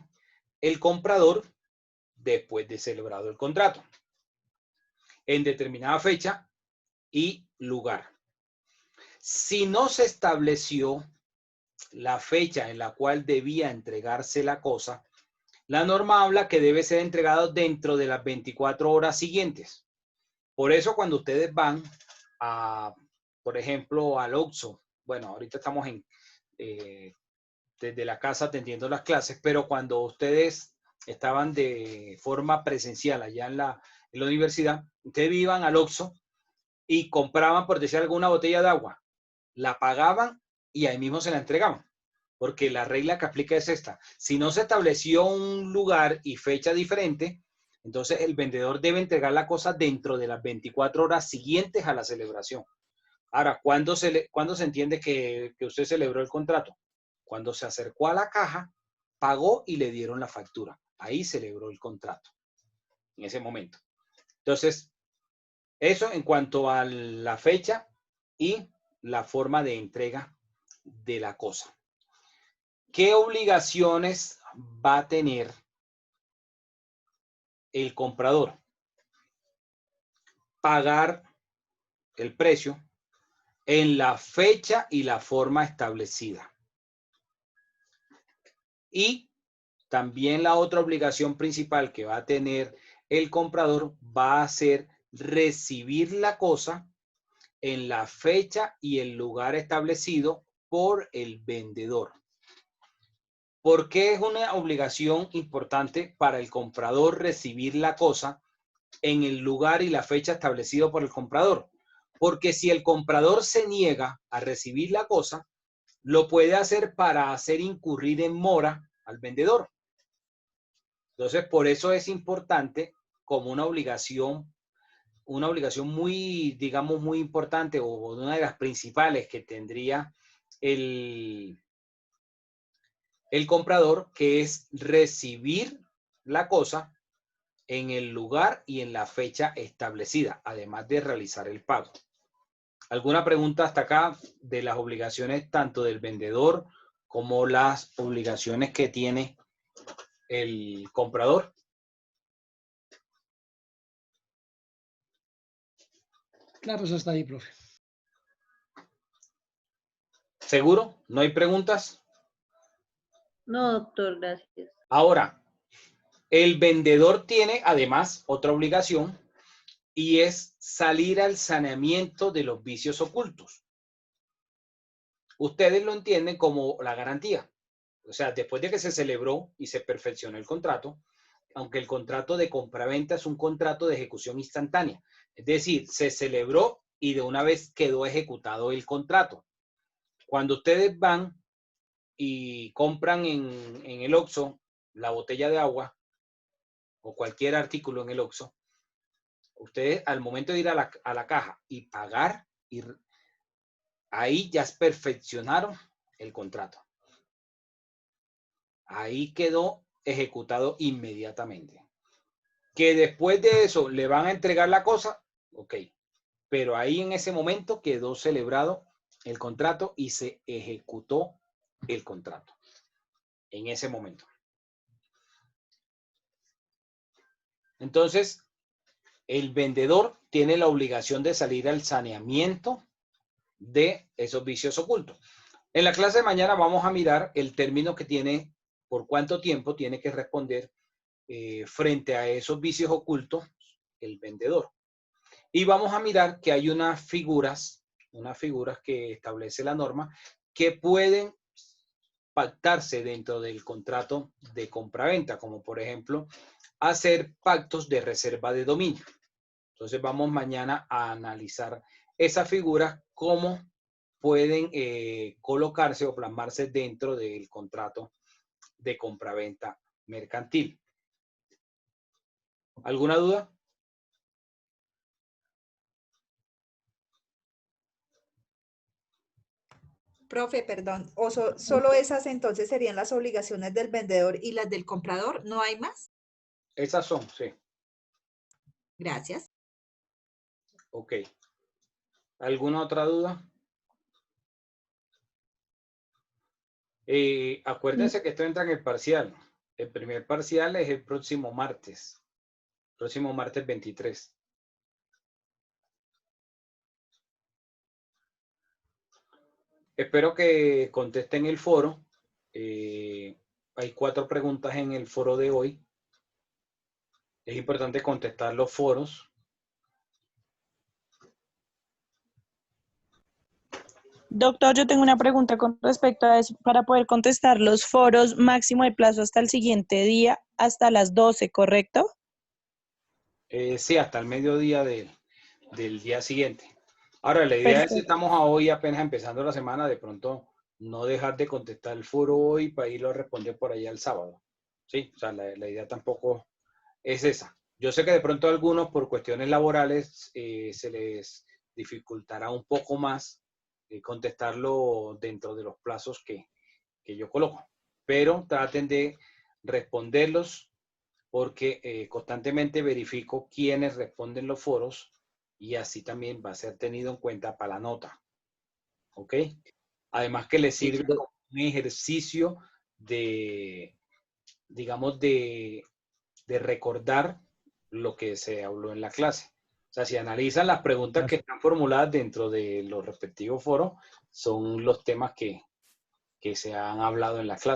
el comprador después de celebrado el contrato, en determinada fecha y lugar. Si no se estableció la fecha en la cual debía entregarse la cosa, la norma habla que debe ser entregado dentro de las 24 horas siguientes. Por eso cuando ustedes van por ejemplo, al Oxxo, bueno, ahorita estamos desde la casa atendiendo las clases, pero cuando ustedes estaban de forma presencial allá en la universidad, ustedes iban al Oxxo y compraban, por decir alguna botella de agua, la pagaban y ahí mismo se la entregaban. Porque la regla que aplica es esta. Si no se estableció un lugar y fecha diferente, entonces el vendedor debe entregar la cosa dentro de las 24 horas siguientes a la celebración. Ahora, ¿cuándo se entiende que usted celebró el contrato? Cuando se acercó a la caja, pagó y le dieron la factura. Ahí celebró el contrato, en ese momento. Entonces, eso en cuanto a la fecha y la forma de entrega de la cosa. ¿Qué obligaciones va a tener el comprador? Pagar el precio en la fecha y la forma establecida. Y también la otra obligación principal que va a tener el comprador va a ser recibir la cosa en la fecha y el lugar establecido por el vendedor. ¿Por qué es una obligación importante para el comprador recibir la cosa en el lugar y la fecha establecido por el comprador? Porque si el comprador se niega a recibir la cosa, lo puede hacer para hacer incurrir en mora al vendedor. Entonces, por eso es importante como una obligación muy, digamos, muy importante, o una de las principales que tendría el comprador, que es recibir la cosa en el lugar y en la fecha establecida, además de realizar el pago. ¿Alguna pregunta hasta acá de las obligaciones tanto del vendedor como las obligaciones que tiene el comprador? Claro, eso está ahí, profe. ¿Seguro? ¿No hay preguntas? No, doctor, gracias. Ahora, el vendedor tiene además otra obligación y es salir al saneamiento de los vicios ocultos. Ustedes lo entienden como la garantía. O sea, después de que se celebró y se perfeccionó el contrato, aunque el contrato de compraventa es un contrato de ejecución instantánea. Es decir, se celebró y de una vez quedó ejecutado el contrato. Cuando ustedes van y compran en el Oxxo la botella de agua o cualquier artículo en el Oxxo, ustedes al momento de ir a la caja y pagar, ahí ya perfeccionaron el contrato. Ahí quedó ejecutado inmediatamente. Que después de eso le van a entregar la cosa, ok. Pero ahí en ese momento quedó celebrado el contrato y se ejecutó el contrato. En ese momento. Entonces, el vendedor tiene la obligación de salir al saneamiento de esos vicios ocultos. En la clase de mañana vamos a mirar el término que tiene, por cuánto tiempo tiene que responder frente a esos vicios ocultos el vendedor. Y vamos a mirar que hay unas figuras que establece la norma que pueden pactarse dentro del contrato de compraventa, como por ejemplo hacer pactos de reserva de dominio. Entonces vamos mañana a analizar esas figuras, cómo pueden colocarse o plasmarse dentro del contrato de compraventa mercantil. ¿Alguna duda? Profe, perdón. ¿Solo esas entonces serían las obligaciones del vendedor y las del comprador? ¿No hay más? Esas son, sí. Gracias. Ok. ¿Alguna otra duda? Acuérdense que esto entra en el parcial. El primer parcial es el próximo martes 23. Espero que contesten el foro. Hay 4 preguntas en el foro de hoy. Es importante contestar los foros. Doctor, yo tengo una pregunta con respecto a eso. Para poder contestar los foros, máximo de plazo hasta el siguiente día, hasta las 12, ¿correcto? Sí, hasta el mediodía del día siguiente. Ahora, la idea es que estamos hoy apenas empezando la semana, de pronto no dejar de contestar el foro hoy para irlo a responder por allá el sábado. Sí, o sea, la idea tampoco es esa. Yo sé que de pronto a algunos por cuestiones laborales se les dificultará un poco más contestarlo dentro de los plazos que yo coloco. Pero traten de responderlos porque constantemente verifico quiénes responden los foros y así también va a ser tenido en cuenta para la nota. ¿Ok? Además que les sirve como un ejercicio de, digamos, de recordar lo que se habló en la clase. O sea, si analizan las preguntas que están formuladas dentro de los respectivos foros, son los temas que se han hablado en la clase.